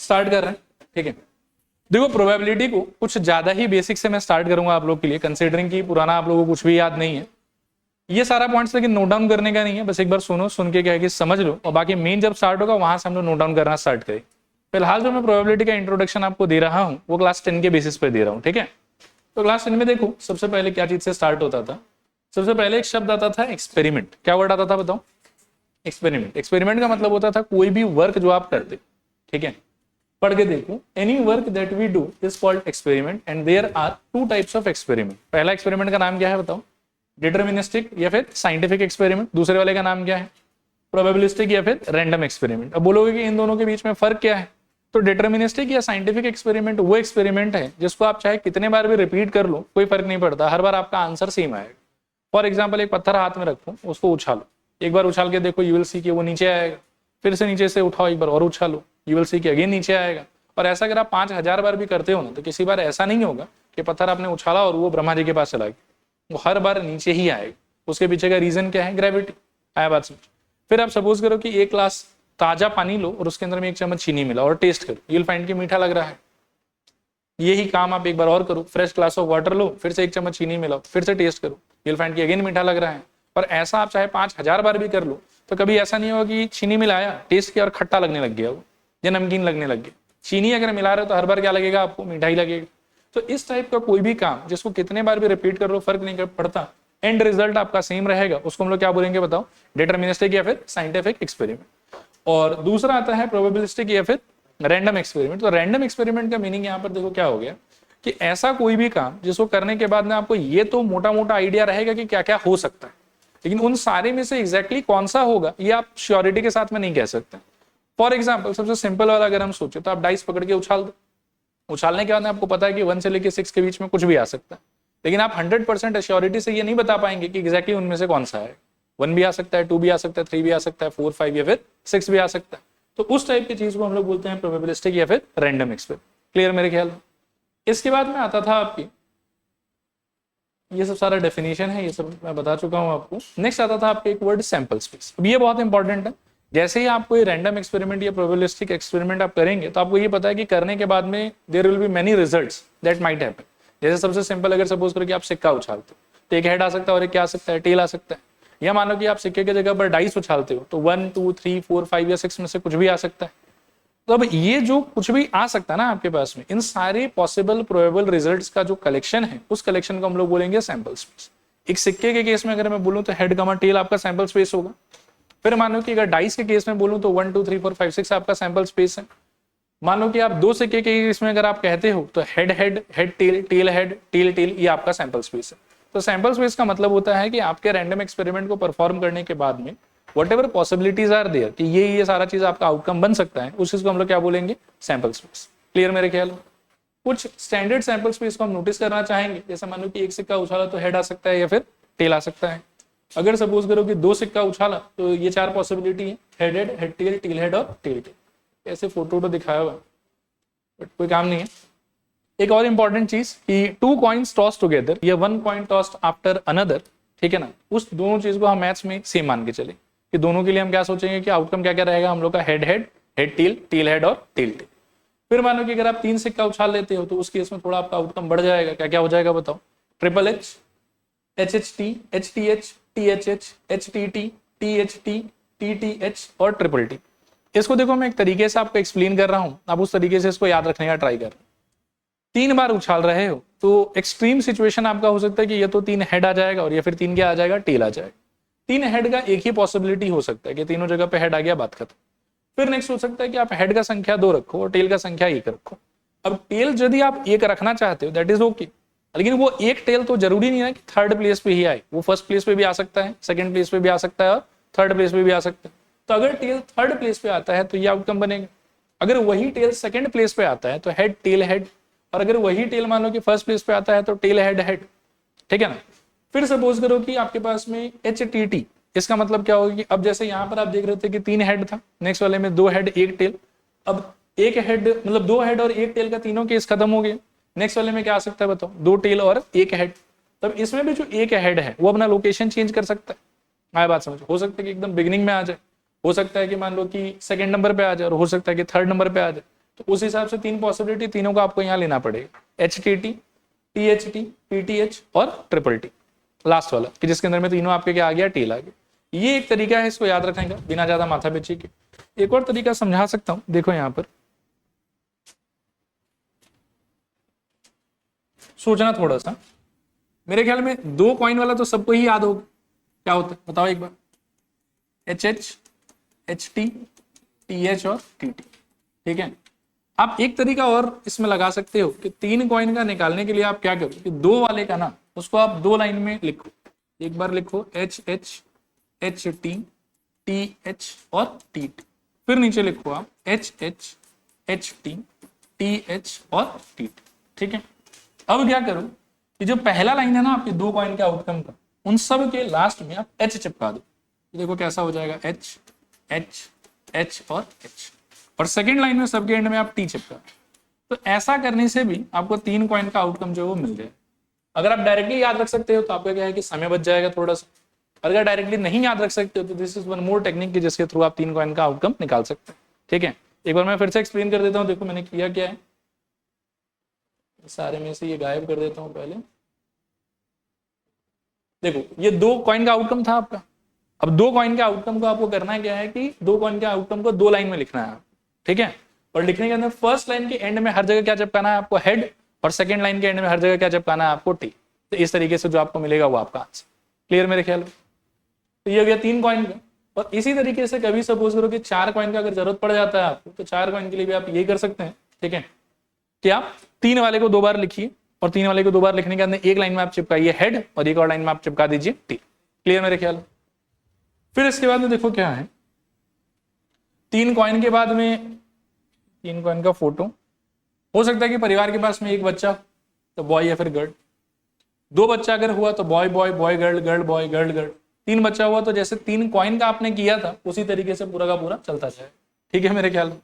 Start कर रहे हैं, ठीक है। देखो प्रोबेबिलिटी को कुछ ज्यादा ही बेसिक से मैं स्टार्ट करूंगा आप लोग के लिए, कंसीडरिंग कि पुराना आप लोगों को कुछ भी याद नहीं है। ये सारा पॉइंट्स लेकिन नोट डाउन करने का नहीं है, बस एक बार सुनो, सुन के क्या है कि समझ लो, और बाकी मेन जब स्टार्ट होगा वहां से हम लोग नोट डाउन करना स्टार्ट करें। फिलहाल जो मैं प्रोबेबिलिटी का इंट्रोडक्शन आपको दे रहा हूँ वो क्लास 10 के बेसिस पे दे रहा हूँ, ठीक है। तो क्लास 10 में देखो सबसे पहले क्या चीज से स्टार्ट होता था, सबसे पहले एक शब्द आता था एक्सपेरिमेंट। क्या वर्ड आता था बताओ? एक्सपेरिमेंट। एक्सपेरिमेंट का मतलब होता था कोई भी वर्क जो आप करते, ठीक है। पढ़ के देखो, any work that we do is called experiment and there are two types of experiment. पहला एक्सपेरिमेंट का नाम क्या है बताओ? डिटर्मिनिस्टिक या फिर साइंटिफिक एक्सपेरिमेंट। दूसरे वाले का नाम क्या है? प्रोबेबिलिस्टिक या फिर रैंडम एक्सपेरिमेंट। अब बोलोगे कि इन दोनों के बीच में फर्क क्या है? तो डिटर्मिनिस्टिक या साइंटिफिक एक्सपेरिमेंट वो एक्सपेरिमेंट है जिसको आप चाहे कितने बार भी रिपीट कर लो कोई फर्क नहीं पड़ता, हर बार आपका आंसर सेम आएगा। फॉर एग्जाम्पल एक पत्थर हाथ में रखो, उसको उछालो, एक बार उछाल के देखो, यू विल सी कि वो नीचे आएगा। फिर से नीचे से उठाओ, एक बार और उछालो, यू विल सी कि अगेन नीचे आएगा। और ऐसा अगर आप 5000 बार भी करते हो ना, तो किसी बार ऐसा नहीं होगा कि पत्थर आपने उछाला और वो ब्रह्मा जी के पास चला गया, वो हर बार नीचे ही आएगा। उसके पीछे का रीजन क्या है? ग्रेविटी। आया बात समझ? फिर आप सपोज करो कि एक ग्लास ताजा पानी लो और उसके अंदर में 1 चम्मच चीनी मिला और टेस्ट करो, यू विल फाइंड कि मीठा लग रहा है। यही काम आप एक बार और करो, फ्रेश ग्लास ऑफ वाटर लो, फिर से 1 चम्मच चीनी मिलाओ, फिर से टेस्ट करो, यू विल फाइंड कि अगेन मीठा लग रहा है। और ऐसा आप चाहे 5000 बार भी कर लो तो कभी ऐसा नहीं होगा कि चीनी मिलाया, टेस्ट किया और खट्टा लगने लग गया वो, या नमकीन लगने लग गया। चीनी अगर मिला रहे हो तो हर बार क्या लगेगा आपको? मीठा ही लगेगा। तो इस टाइप का कोई भी काम जिसको कितने बार भी रिपीट कर लो फर्क नहीं पड़ता, एंड रिजल्ट आपका सेम रहेगा, उसको हम लोग क्या बोलेंगे बताओ? डिटर्मिनिस्टिक या फिर साइंटिफिक एक्सपेरिमेंट। और दूसरा आता है प्रोबेबिलिस्टिक या फिर रैंडम एक्सपेरिमेंट। तो रैंडम एक्सपेरिमेंट का मीनिंग यहाँ पर देखो क्या हो गया कि ऐसा कोई भी काम जिसको करने के बाद में आपको ये तो मोटा मोटा आइडिया रहेगा कि क्या क्या हो सकता है, लेकिन उन सारे में से एग्जैक्टली कौन सा होगा ये आप श्योरिटी के साथ में नहीं कह सकते। फॉर एग्जाम्पल सबसे सिंपल वाला अगर हम सोचे तो आप डाइस पकड़ के उछाल दो, उछालने के बाद आपको पता है कि 1 से लेकर 6 के बीच में कुछ भी आ सकता है, लेकिन आप 100% एश्योरिटी से ये नहीं बता पाएंगे कि एग्जैक्टली उनमें से कौन सा है। 1 भी आ सकता है, 2 भी आ सकता है, 3 भी आ सकता है, 4, 5 या फिर 6 भी आ सकता है। तो उस टाइप की चीज को हम लोग बोलते हैं प्रोबेबिलिस्टिक या फिर रैंडम एक्सपेरिमेंट। क्लियर मेरे ख्याल में? इसके बाद में आता था आपकी, ये सब सारा डेफिनेशन है, ये सब मैं बता चुका हूं आपको। नेक्स्ट आता था आपके एक वर्ड सैंपल स्पेस। अब ये बहुत इंपॉर्टेंट है। जैसे ही आप कोई रैंडम एक्सपेरिमेंट या प्रोबेबिलिस्टिक एक्सपेरिमेंट आप करेंगे तो आपको ये पता है कि करने के बाद में there will be many results that might happen. जैसे सबसे सिंपल अगर सपोज करो कि आप सिक्का उछालते हो तो एक हेड आ सकता है और एक क्या आ सकता है? टेल आ सकता है। या मान लो कि आप सिक्के की जगह पर डाइस उछालते हो तो 1, 2, 3, 4, 5 या 6 में से कुछ भी आ सकता है। तो अब ये जो कुछ भी आ सकता है ना आपके पास में, इन सारे पॉसिबल प्रोबेबल रिजल्ट्स का जो कलेक्शन है उस कलेक्शन को हम लोग बोलेंगे सैंपल स्पेस। एक सिक्के के केस में अगर मैं बोलूं तो हेड कमा टेल आपका सैंपल स्पेस होगा। फिर मान लो कि अगर डाइस के केस में बोलूं तो 1, 2, 3, 4, 5, 6 आपका सैंपल स्पेस है। मान लो कि आप 2 सिक्के के केस में अगर आप कहते हो तो head head, head tail, tail head, tail tail, ये आपका सैंपल स्पेस है। तो सैंपल स्पेस का मतलब होता है कि आपके रैंडम एक्सपेरिमेंट को परफॉर्म करने के बाद में व्हाटएवर पॉसिबिलिटीज आर देयर कि ये सारा चीज आपका आउटकम बन सकता है, उस चीज को हम लोग क्या बोलेंगे? Sample space. क्लियर मेरे ख्याल में? कुछ स्टैंडर्ड सैंपल स्पेस को हम नोटिस करना चाहेंगे। जैसे मान लो कि एक सिक्का उछाला तो हेड आ सकता है या फिर टेल आ सकता है। अगर सपोज करो कि 2 सिक्का उछाला तो ये 4 पॉसिबिलिटी है, head head, head tail, tail head और टेल टेल। ऐसे फोटो तो दिखाया हुआ बट कोई काम नहीं है। एक और इंपॉर्टेंट चीज कि 2 कॉइन्स टॉस टुगेदर या 1 कॉइन टॉस्ड आफ्टर अनदर, ठीक है ना, उस दोनों चीज को हम मैथ्स में सेम मान के चले कि दोनों के लिए हम क्या सोचेंगे कि आउटकम क्या क्या रहेगा हम लोग का? Head head, head tail, tail head और टेल टेल। फिर मानो कि अगर आप 3 सिक्का उछाल लेते हो तो उस केस में थोड़ा आपका आउटकम बढ़ जाएगा। क्या क्या हो जाएगा बताओ? Triple H, H H T, H T H, T H H, H T T, T H T, T T H और ट्रिपल टी। इसको देखो मैं एक तरीके से आपको एक्सप्लेन कर रहा हूं, आप उस तरीके से इसको याद रखने का ट्राई कर। 3 बार उछाल रहे हो तो एक्सट्रीम सिचुएशन आपका हो सकता है कि ये तो 3 हेड आ जाएगा और या फिर 3 क्या आ जाएगा? टेल आ जाएगा। 3 हेड का एक ही पॉसिबिलिटी हो सकता है कि तीनों जगह पे हेड आ गया, बात खत्म। फिर नेक्स्ट हो सकता है कि आप हेड का संख्या 2 रखो और टेल का संख्या 1 रखो। अब टेल यदि आप 1 रखना चाहते हो दैट इज ओके, लेकिन वो एक टेल तो जरूरी नहीं है कि 3rd प्लेस पे ही आए, वो 1st प्लेस पे भी आ सकता है, 2nd प्लेस पे भी आ सकता है और 3rd प्लेस पे भी आ सकता है। तो अगर टेल 3rd प्लेस पे आता है तो ये आउटकम बनेगा। अगर वही टेल 2nd प्लेस पे आता है तो हेड टेल हेड, और अगर वही टेल मान लो कि 1st प्लेस पे आता है तो टेल हेड हेड, ठीक है ना। फिर सपोज करो कि आपके पास में एच टी टी, इसका मतलब क्या होगा कि अब जैसे यहाँ पर आप देख रहे थे कि 3 हेड था, नेक्स्ट वाले में 2 हेड 1 टेल, अब 1 हेड मतलब 2 हेड और 1 टेल का तीनों केस खत्म हो गए। नेक्स्ट वाले में क्या आ सकता है बताओ? 2 टेल और 1 हेड। तब इसमें भी जो 1 हेड है वो अपना लोकेशन चेंज कर सकता है। आया बात समझ? हो सकता है कि एकदम बिगिनिंग में आ जाए, हो सकता है कि मान लो कि 2nd नंबर पे आ जाए और हो सकता है कि 3rd नंबर पे आ जाए। तो उस हिसाब से 3 पॉसिबिलिटी, तीनों को आपको यहाँ लेना पड़ेगा, HTT, THT, PTH और TTT लास्ट वाला, कि जिसके अंदर में तीनों आपके क्या आ गया, टेल आ गया। ये एक तरीका है इसको याद रखने का बिना ज्यादा माथा पेची के। एक और तरीका समझा सकता हूं, देखो यहाँ पर सोचना थोड़ा सा, मेरे ख्याल में 2 कॉइन वाला तो सबको ही याद होगा, क्या होता है बताओ एक बार, HH, HT, TH और TT, ठीक है। आप एक तरीका और इसमें लगा सकते हो कि 3 कॉइन का निकालने के लिए आप क्या करो कि 2 वाले का ना उसको आप 2 लाइन में लिखो, एक बार लिखो HH, HT, TH और TT, फिर नीचे लिखो आप HH, HT, TH और TT, ठीक है। अब क्या करो कि जो पहला लाइन है ना आपके 2 कॉइन के आउटकम का, उन सब के लास्ट में आप H चिपका दो, देखो कैसा हो जाएगा, H, H, H और H, और सेकेंड लाइन में सबके एंड में आप T चिपका। तो ऐसा करने से भी आपको 3 कॉइन का आउटकम जो है वो मिल जाए। अगर आप डायरेक्टली याद रख सकते हो तो आपका क्या है कि समय बच जाएगा थोड़ा सा, अगर डायरेक्टली नहीं याद रख सकते हो तो this is one more technique जिसके थ्रू आप 3 कॉइन का आउटकम निकाल सकते हैं, ठीक है। एक बार मैं फिर से एक्सप्लेन कर देता हूँ, देखो मैंने किया क्या है, सारे में से ये गायब कर देता हूँ पहले। देखो ये 2 कॉइन का आउटकम था आपका, अब 2 कॉइन के आउटकम को आपको करना क्या है कि 2 कॉइन के आउटकम को 2 लाइन में लिखना है, ठीक है। और लिखने के अंदर फर्स्ट लाइन के एंड में हर जगह क्या चिपकाना है आपको, हेड, और सेकंड लाइन के एंड में हर जगह क्या चिपकाना है आपको, टी। तो इस तरीके से जो आपको मिलेगा वो आपका आंसर, क्लियर मेरे ख्याल में। तो ये हो गया 3 कॉइन का। और इसी तरीके से कभी सपोज करो कि 4 कॉइन का अगर जरूरत पड़ जाता है आपको, तो 4 कॉइन के लिए भी आप ये कर सकते हैं, ठीक है, कि आप 3 वाले को 2 बार लिखिए, और 3 वाले को 2 बार लिखने के अंदर एक लाइन में आप चिपकाइए हेड, और एक और लाइन में आप चिपका दीजिए टी, क्लियर मेरे ख्याल। फिर इसके बाद में देखो क्या है, 3 कॉइन के बाद में 3 कॉइन का फोटो, हो सकता है कि परिवार के पास में एक बच्चा तो बॉय या फिर गर्ल, 2 बच्चा अगर हुआ तो boy boy, boy girl, girl boy, girl girl, 3 बच्चा हुआ तो जैसे 3 कॉइन का आपने किया था उसी तरीके से पूरा का पूरा चलता जाए, ठीक है मेरे ख्याल में।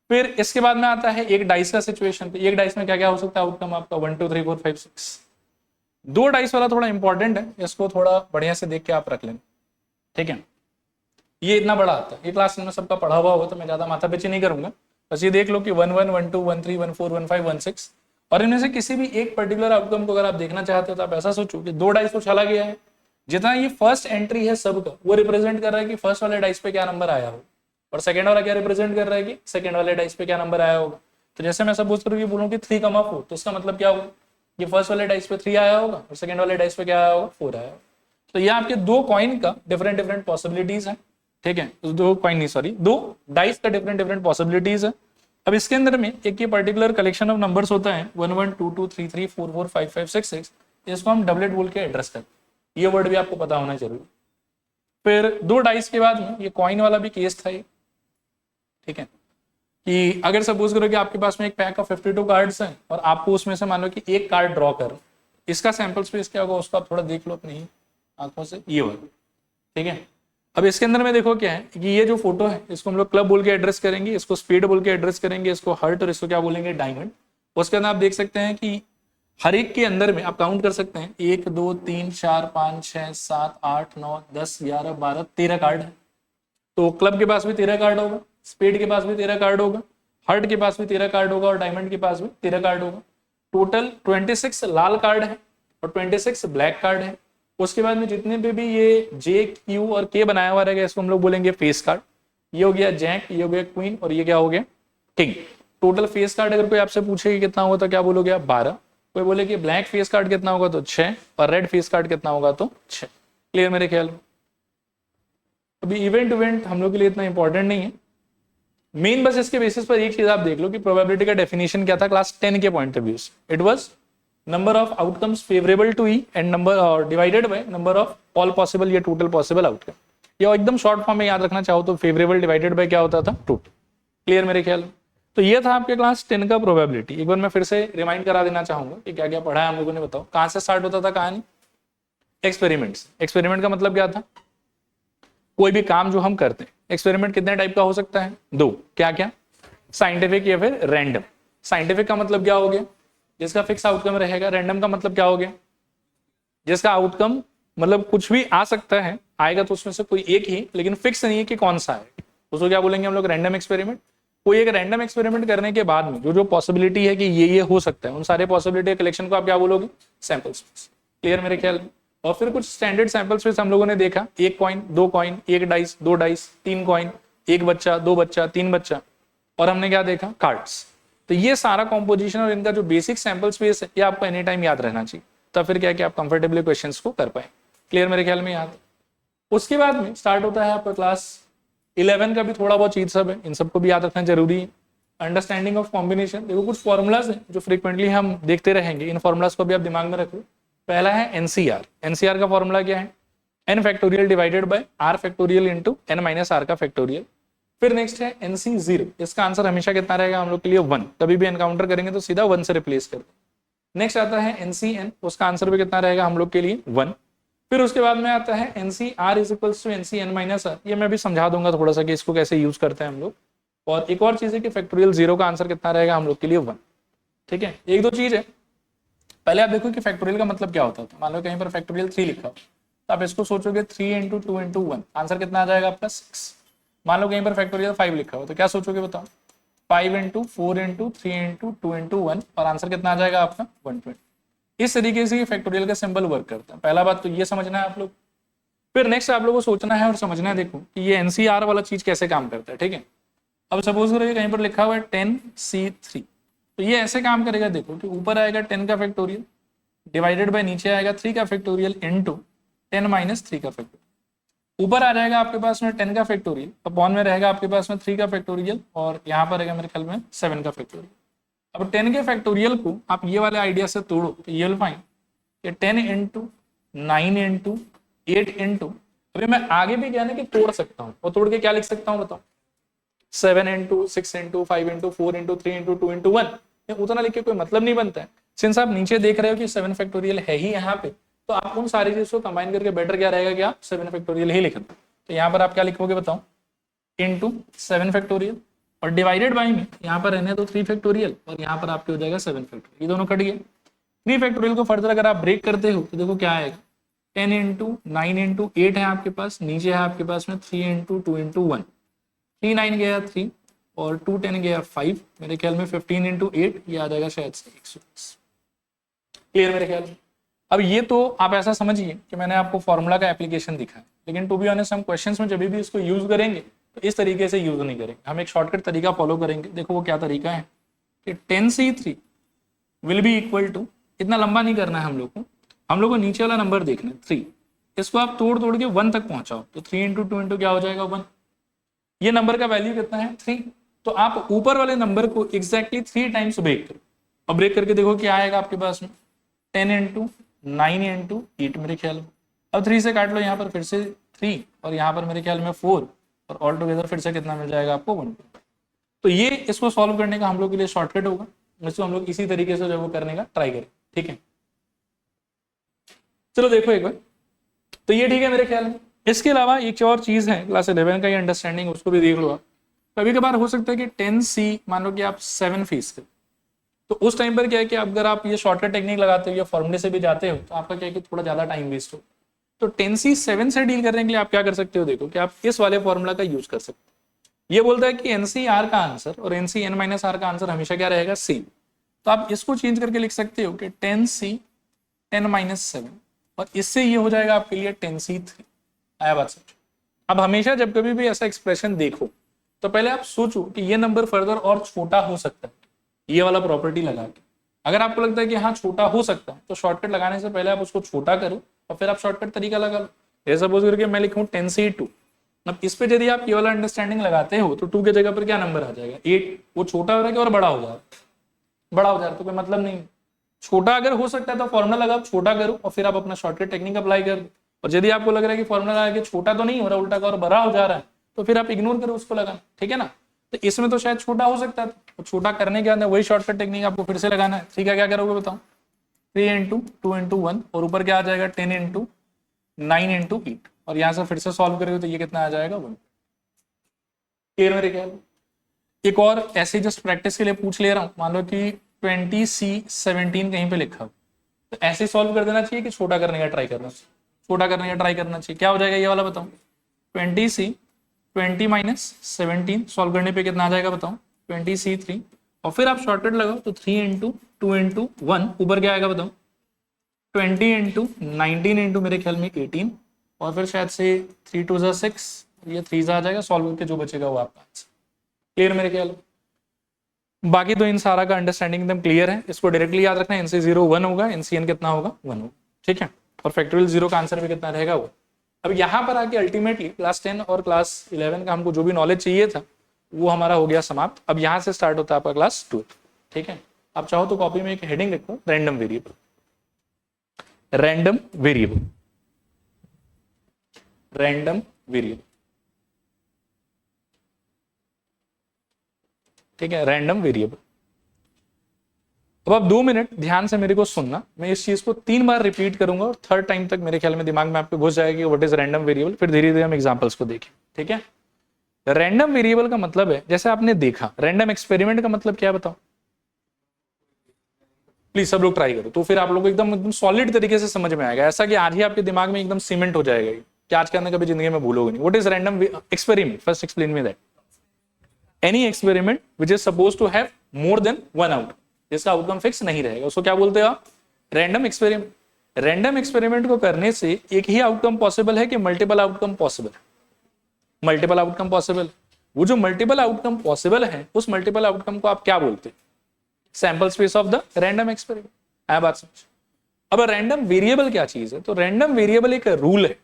फिर इसके बाद में आता है एक डाइस का सिचुएशन पे, एक डाइस में क्या क्या हो सकता है आउटकम आपका, 1 2 3 4 5 6। 2 डाइस वाला थोड़ा इंपॉर्टेंट है, इसको थोड़ा बढ़िया से देख के आप रख लें, ठीक है। ये इतना बड़ा आता है, ये क्लास में सबका पढ़ा हुआ होगा तो मैं ज्यादा माथा पेची नहीं करूंगा, बस ये देख लो कि 1 1 1 2 1 3 1 4 1 5 1 6, और इनमें से किसी भी एक पर्टिकुलर आउटकम को अगर आप देखना चाहते हो तो आप ऐसा सोचो कि 2 डाइस तो चला गया है, जितना ये फर्स्ट एंट्री है सबका वो रिप्रेजेंट कर रहा है कि फर्स्ट वाले डाइस पे क्या नंबर आया हो, और सेकंड वाला क्या रिप्रेजेंट कर रहा है कि सेकंड वाले डाइस पे क्या नंबर आया होगा। तो जैसे मैं सपोज करूँ कि बोलूँ कि 3,4, तो इसका मतलब क्या होगा, ये फर्स्ट वाले डाइस पे 3 आया होगा और सेकंड वाले डाइस पे क्या आया होगा, 4 आया होगा। तो ये आपके 2 कॉइन का डिफरेंट डिफरेंट पॉसिबिलिटीज है, ठीक है, 2 कॉइन नहीं सॉरी 2 डाइस का डिफरेंट डिफरेंट पॉसिबिलिटीज है। अब इसके अंदर में एक ये पर्टिकुलर कलेक्शन ऑफ नंबर्स होता है 1 1 2 2 3 3 4 4 5 5 6 6, इसको हम डबलेट बोल के एड्रेस करते हैं, ये वर्ड भी आपको पता होना जरूरी। फिर 2 डाइस के बाद में ये कॉइन वाला भी केस था, ठीक है, कि अगर सपोज करो कि आपके पास में एक पैक ऑफ 52 कार्ड्स हैं और आपको उसमें से मान लो कि एक कार्ड ड्रॉ कर, इसका सैंपल स्पेस क्या होगा उसको आप थोड़ा देख लो अपनी आंखों से, ये होगा, ठीक है। अब इसके अंदर में देखो क्या है कि ये जो फोटो है इसको हम लोग क्लब बोल के एड्रेस करेंगे, इसको स्पीड बोल के एड्रेस करेंगे, इसको हर्ट, और इसको क्या बोलेंगे, डायमंड। उसके अंदर आप देख सकते हैं कि हर एक के अंदर में आप काउंट कर सकते हैं 1 2 3 4 5 6 7 8 9 10 11 12 13 कार्ड है। तो क्लब के पास भी 13 कार्ड होगा, स्पीड के पास भी 13 कार्ड होगा, हर्ट के पास भी 13 कार्ड होगा, और डायमंड के पास भी 13 कार्ड होगा। टोटल 26 लाल कार्ड है और 26 ब्लैक कार्ड है। उसके बाद में जितने पे भी ये जे क्यू और के बनाया हुआ रहेगा इसको हम लोग बोलेंगे फेस कार्ड। ये हो गया जैक, ये हो गया क्वीन, और ये क्या हो गया किंग। टोटल फेस कार्ड अगर कोई आपसे पूछे कि कितना होगा तो क्या बोलोगे आप, 12। कोई बोले कि ब्लैक फेस कार्ड कितना होगा तो 6, और रेड फेस कार्ड कितना होगा तो 6। क्लियर मेरे ख्याल में। अभी इवेंट हम लोग के लिए इतना इंपॉर्टेंट नहीं है, मेन बस इसके बेसिस पर एक चीज आप देख लो कि प्रोबेबिलिटी का डेफिनेशन क्या था क्लास 10 के पॉइंट ऑफ व्यू से। It was number of outcomes favourable to E and number और divided by number of all possible या टोटल पॉसिबल आउटकम। या एकदम शॉर्ट फॉर्म में याद रखना चाहो तो फेवरेबल डिवाइडेड बाय क्या होता था, टोटल। क्लियर मेरे ख्याल में। तो ये था आपके क्लास 10 का प्रोबेबिलिटी। एक बार मैं फिर से रिमाइंड करा देना चाहूंगा कि क्या क्या पढ़ा है हम लोगों ने, बताओ। कहां से स्टार्ट होता था कहानी, एक्सपेरिमेंट्स। एक्सपेरिमेंट का मतलब क्या था, कोई भी काम जो हम करते हैं। एक्सपेरिमेंट कितने टाइप का हो सकता है, 2। क्या क्या, साइंटिफिक या फिर रैंडम। साइंटिफिक का मतलब क्या हो गया, जिसका फिक्स आउटकम रहेगा। रैंडम का मतलब क्या हो गया, जिसका आउटकम मतलब कुछ भी आ सकता है, आएगा तो उसमें से कोई एक ही, लेकिन फिक्स नहीं है कि कौन सा है, उसको क्या बोलेंगे हम लोग, रैंडम एक्सपेरिमेंट। कोई एक रैंडम एक्सपेरिमेंट करने के बाद में जो जो पॉसिबिलिटी है कि ये हो सकता है, उन सारे पॉसिबिलिटी कलेक्शन को आप क्या बोलोगे? Sample space. क्लियर मेरे ख्याल में। और फिर कुछ स्टैंडर्ड सैंपल स्पेस हम लोगों ने देखा, एक कॉइन, दो कॉइन, एक डाइस, दो डाइस, तीन कॉइन, एक बच्चा, दो बच्चा, तीन बच्चा, और हमने क्या देखा? कार्ड्स। तो ये सारा कॉम्पोजिशन और इनका जो बेसिक सैंपल स्पेस है ये आपको एनी टाइम याद रहना चाहिए, तब फिर क्या है कि आप कंफर्टेबली क्वेश्चंस को कर पाए। क्लियर मेरे ख्याल में याद। उसके बाद में स्टार्ट होता है आपका क्लास 11 का भी थोड़ा बहुत चीज सब है, इन सबको भी याद रखना जरूरी है। अंडरस्टैंडिंग ऑफ कॉम्बिनेशन, देखो कुछ फॉर्मुलाज हैं जो फ्रीक्वेंटली हम देखते रहेंगे, इन फॉर्मुलाज को भी आप दिमाग में रखो। पहला है एनसीआर। एनसीआर का फॉर्मूला क्या है? N factorial divided by r factorial into n minus r का फैक्टोरियल। फिर नेक्स्ट है एनसी जीरो, इसका आंसर हमेशा कितना रहेगा हम लोग के लिए? 1। कभी भी एनकाउंटर करेंगे तो सीधा 1 से रिप्लेस कर दो। नेक्स्ट आता है एनसीएन, उसका आंसर भी कितना रहेगा हम लोग के लिए? 1। फिर उसके बाद में आता है nC r is equals to nC n minus r, ये मैं भी समझा दूंगा थोड़ा सा कि इसको कैसे यूज करते हैं हम लोग। और एक और चीज है कि फैक्टोरियल जीरो का आंसर कितना रहेगा हम लोग के लिए? 1। ठीक है, एक दो चीज है, पहले आप देखो कि फैक्टोरियल का मतलब क्या होता है। मान लो कहीं पर फैक्टोरियल 3 लिखा हो तो आप इसको सोचोगे 3 इंटू 2 इंटू 1, आंसर कितना आ जाएगा आपका? 6। मान लो कहीं पर फैक्टोरियल 5 लिखा हो तो क्या सोचोगे बताओ? 5 इंटू 4 इंटू 3 इंटू 2 इंटू 1, और आंसर कितना आ जाएगा आपका? 120। इस तरीके से ये फैक्टोरियल का सिंबल वर्क करता है। पहला बात तो ये समझना है आप लोग। फिर नेक्स्ट आप लोगों को सोचना है और समझना है, देखो कि ये एनसीआर वाला चीज कैसे काम करता है। ठीक है, अब सपोज करो कहीं पर लिखा हुआ है 10C3, तो ये ऐसे काम करेगा, देखो कि ऊपर आएगा 10 का फैक्टोरियल डिवाइडेड बाय नीचे आएगा 3 का फैक्टोरियल इंटू 10 माइनस 3 का फैक्टोरियल। ऊपर आ जाएगा आपके पास में 10 का फैक्टोरियल, अपॉन में रहेगा आपके पास में 3 का फैक्टोरियल, और यहाँ पर रहेगा मेरे ख्याल में 7 का फैक्टोरियल। अब 10 के फैक्टोरियल को आप ये वाले आइडिया से तोड़ो तो ये विल फाइंड कि 10 इंटू 9 इंटू 8 इंटू, अभी मैं आगे भी क्या है कि तोड़ सकता हूँ, और तोड़ के क्या लिख सकता हूँ बताओ? 7 into 6 into 5 into 4 into 3 into 2 into 1, उतना लिख के कोई मतलब नहीं बनता है। सिंस आप नीचे देख रहे हो कि 7 फैक्टोरियल है ही यहाँ पे, तो आप उन सारी चीज को कंबाइन करके बेटर क्या रहेगा कि आप 7 फैक्टोरियल ही लिख दो। तो यहाँ पर आप क्या लिखोगे बताओ? इंटू 7 फैक्टोरियल, और डिवाइडेड बाई में यहाँ पर रहने तो 3 फैक्टोरियल, और यहाँ पर आपके हो जाएगा 7 फैक्टोरियल, ये दोनों कट गए। 3 फैक्टोरियल को फर्दर अगर आप ब्रेक करते हो तो देखो क्या आएगा? 10 इंटू 9 इंटू 8 है आपके पास, नीचे है आपके पास में 3 इंटू 2 इंटू 1, 3 9 गया 3 और 2 10 गया 5, मेरे ख्याल में 15 इंटू 8 ये आ जाएगा शायद से 120। क्लियर मेरे ख्याल में। अब ये तो आप ऐसा समझिए कि मैंने आपको फॉर्मूला का एप्लीकेशन दिखा है, लेकिन टू बी ऑनेस्ट हम क्वेश्चंस में जब भी इसको यूज करेंगे तो इस तरीके से यूज नहीं करेंगे, हम एक शॉर्टकट तरीका फॉलो करेंगे। देखो वो क्या तरीका है कि 10C3 will be equal to, इतना लंबा नहीं करना है हम लोग को नीचे वाला नंबर देखना है 3, इसको आप तोड़ तोड़ के 1 तक पहुंचाओ तो 3 इंटू 2 इंटू क्या हो जाएगा? 1। ये नंबर का वैल्यू कितना है? 3। तो आप ऊपर वाले नंबर को एग्जैक्टली 3 टाइम्स ब्रेक करो, और ब्रेक करके देखो क्या आएगा आपके पास में? 10 इंटू 9 इंटू 8 मेरे ख्याल में। अब 3 से काट लो, यहाँ पर फिर से 3 और यहाँ पर मेरे ख्याल में 4, और ऑल टुगेदर फिर से कितना मिल जाएगा आपको? 1। तो ये इसको सॉल्व करने का हम लोग के लिए शॉर्टकट होगा, इसको हम लोग इसी तरीके से जो वो करने का ट्राई करें। ठीक है, चलो देखो एक बार, तो ये ठीक है मेरे ख्याल में। इसके अलावा एक और चीज है क्लास 11 का ये अंडरस्टैंडिंग, उसको भी देख लो आप। कभी कभार हो सकता है कि 10C मान लो कि आप 7 फेस करें, तो उस टाइम पर क्या है कि अगर आप ये शॉर्टकट टेक्निक लगाते हो या फॉर्मूले से भी जाते हो तो आपका क्या है कि थोड़ा ज्यादा टाइम वेस्ट हो। तो 10C 7 से डील करने के लिए आप क्या कर सकते हो? देखो कि आप इस वाले फॉर्मूला का यूज कर सकते हो। ये बोलता है कि NCR का आंसर और NCN माइनस R का आंसर हमेशा क्या रहेगा? C। तो आप इसको चेंज करके लिख सकते हो कि 10C 10 माइनस 7, और इससे ये हो जाएगा आपके लिए 10C3। आया बात समझ? अब हमेशा जब कभी भी ऐसा एक्सप्रेशन देखो तो पहले आप सोचो कि ये नंबर फर्दर और छोटा हो सकता है, ये वाला प्रॉपर्टी लगा के। अगर आपको लगता है कि हाँ छोटा हो सकता है तो शॉर्टकट लगाने से पहले आप उसको छोटा करो और फिर आप शॉर्टकट तरीका लगा लो। जैसे सपोज करके मैं लिखूं 10C2, अब इस पे यदि आप ये वाला अंडरस्टैंडिंग लगाते हो तो 2 के जगह पर क्या नंबर आ जाएगा? 8। वो छोटा हो रहा है और बड़ा हो जा रहा है, बड़ा हो जा रहा है तो कोई मतलब नहीं। छोटा अगर हो सकता है तो फॉर्मुला लगा, छोटा करो और फिर आप अपना शॉर्टकट टेक्निक अप्लाई कर दो। और यदि आपको लग रहा है कि फॉर्मुला लगा के छोटा तो नहीं हो रहा, उल्टा का और बड़ा हो जा रहा है, तो फिर आप इग्नोर करो उसको लगाना। ठीक है ना? तो इसमें तो शायद छोटा हो सकता है, तो छोटा करने के बाद वही शॉर्टकट टेक्निक आपको फिर से लगाना है। ठीक है, क्या करोगे बताओ? 3 इंटू 2 इंटू 1, और ऊपर क्या आ जाएगा? 10 इंटू 9 इंटू 8, और यहाँ से फिर से सॉल्व करोगे तो ये कितना आ जाएगा? 1। क्लियर मेरे ख्याल? एक और ऐसे जस्ट प्रैक्टिस के लिए पूछ ले रहा हूँ, मान लो कि 20C 17 कहीं पे लिखा हो, तो ऐसे सॉल्व कर देना चाहिए कि छोटा करने का ट्राई करना चाहिए? छोटा करने का ट्राई करना चाहिए। क्या हो जाएगा ये वाला बताओ? 20C 20 माइनस 17 सॉल्व करने पे कितना आ जाएगा बताओ? 20C3 और फिर आप शॉर्टकट लगाओ तो 3 इंटू 2 इंटू 1 ऊपर क्या आएगा बताओ 20 इंटू 19 इंटू मेरे ख्याल में 18 और फिर शायद से 3 2 जा 6 ये 3 जा आ जाएगा, सॉल्व करके जो बचेगा वो आपका आंसर। क्लियर मेरे ख्याल। बाकी तो इन सारा का अंडरस्टैंडिंग एकदम क्लियर है, इसको डायरेक्टली याद रखना है। NC 0 1 होगा, NCN कितना होगा 1 होगा, ठीक है। और फैक्टोरियल 0 का आंसर भी कितना रहेगा वो। अब यहाँ पर आके अल्टीमेटली क्लास 10 और क्लास 11 का हमको जो भी नॉलेज चाहिए था वो हमारा हो गया समाप्त। अब यहाँ से स्टार्ट होता है आपका क्लास 12, ठीक है। आप चाहो तो कॉपी में एक हेडिंग लिखो, random variable, random variable, random variable, ठीक है, रैंडम वेरिएबल। अब आप 2 मिनट ध्यान से मेरे को सुनना, मैं इस चीज को 3 बार रिपीट करूंगा और थर्ड टाइम तक मेरे ख्याल में दिमाग में आपके घुस जाएगी व्हाट इज रैंडम वेरिएबल, फिर धीरे धीरे हम एग्जांपल्स को देखें, ठीक है। रैंडम वेरिएबल का मतलब है, जैसे आपने देखा रैंडम एक्सपेरिमेंट का मतलब क्या बताओ, प्लीज सब लोग ट्राई करो तो फिर आप लोग को एकदम सॉलिड तरीके से समझ में आएगा, ऐसा कि आज ही आपके दिमाग में एकदम सीमेंट हो जाएगा कि आज के अंदर कभी जिंदगी में भूलोगे नहीं। What is random experiment, first explain me that. Any experiment which is suppose to have more than one outcome, जिसका आउटकम फिक्स नहीं रहेगा, उसको क्या बोलते हो आप, रैंडम एक्सपेरिमेंट। रैंडम एक्सपेरिमेंट को करने से एक ही आउटकम पॉसिबल है कि मल्टीपल आउटकम पॉसिबल है, मल्टीपल आउटकम पॉसिबल। वो जो मल्टीपल आउटकम पॉसिबल है उस मल्टीपल आउटकम को आप क्या बोलते हैं, sample space of the random experiment. आया बात समझ। अब रैंडम वेरिएबल क्या चीज है, तो रैंडम वेरिएबल एक रूल है,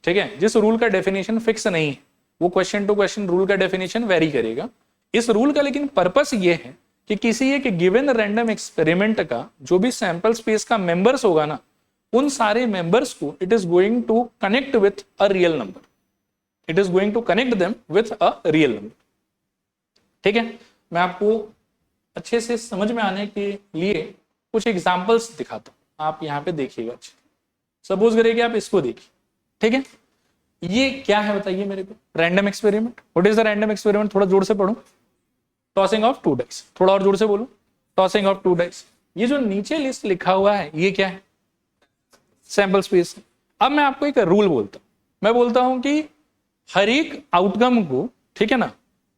ठीक है, जिस रूल का डेफिनेशन फिक्स नहीं है, वो क्वेश्चन टू क्वेश्चन रूल का डेफिनेशन वेरी करेगा। इस रूल का लेकिन पर्पस ये है कि किसी एक गिवन रैंडम एक्सपेरिमेंट का जो भी सैंपल स्पेस का मेंबर्स होगा ना, उन सारे मेंबर्स को it is going to connect with a real number, it is going to connect them with a real number, ठीक है। मैं आपको अच्छे से समझ में आने के लिए कुछ एग्जांपल्स दिखाता हूं, आप यहाँ पे देखिएगा। अच्छे सपोज करिए कि आप इसको देखिए, ठीक है। ये क्या है बताइए मेरे को, random experiment. What is the random experiment, थोड़ा जोर से पढ़ो, टॉसिंग ऑफ 2 डाइस, थोड़ा और जोर से बोलो, टॉसिंग ऑफ 2 डाइस। ये जो नीचे लिस्ट लिखा हुआ है ये क्या है, सैंपल स्पेस। अब मैं आपको एक रूल बोलता हूं, मैं बोलता हूं कि हर एक आउटकम को, ठीक है ना,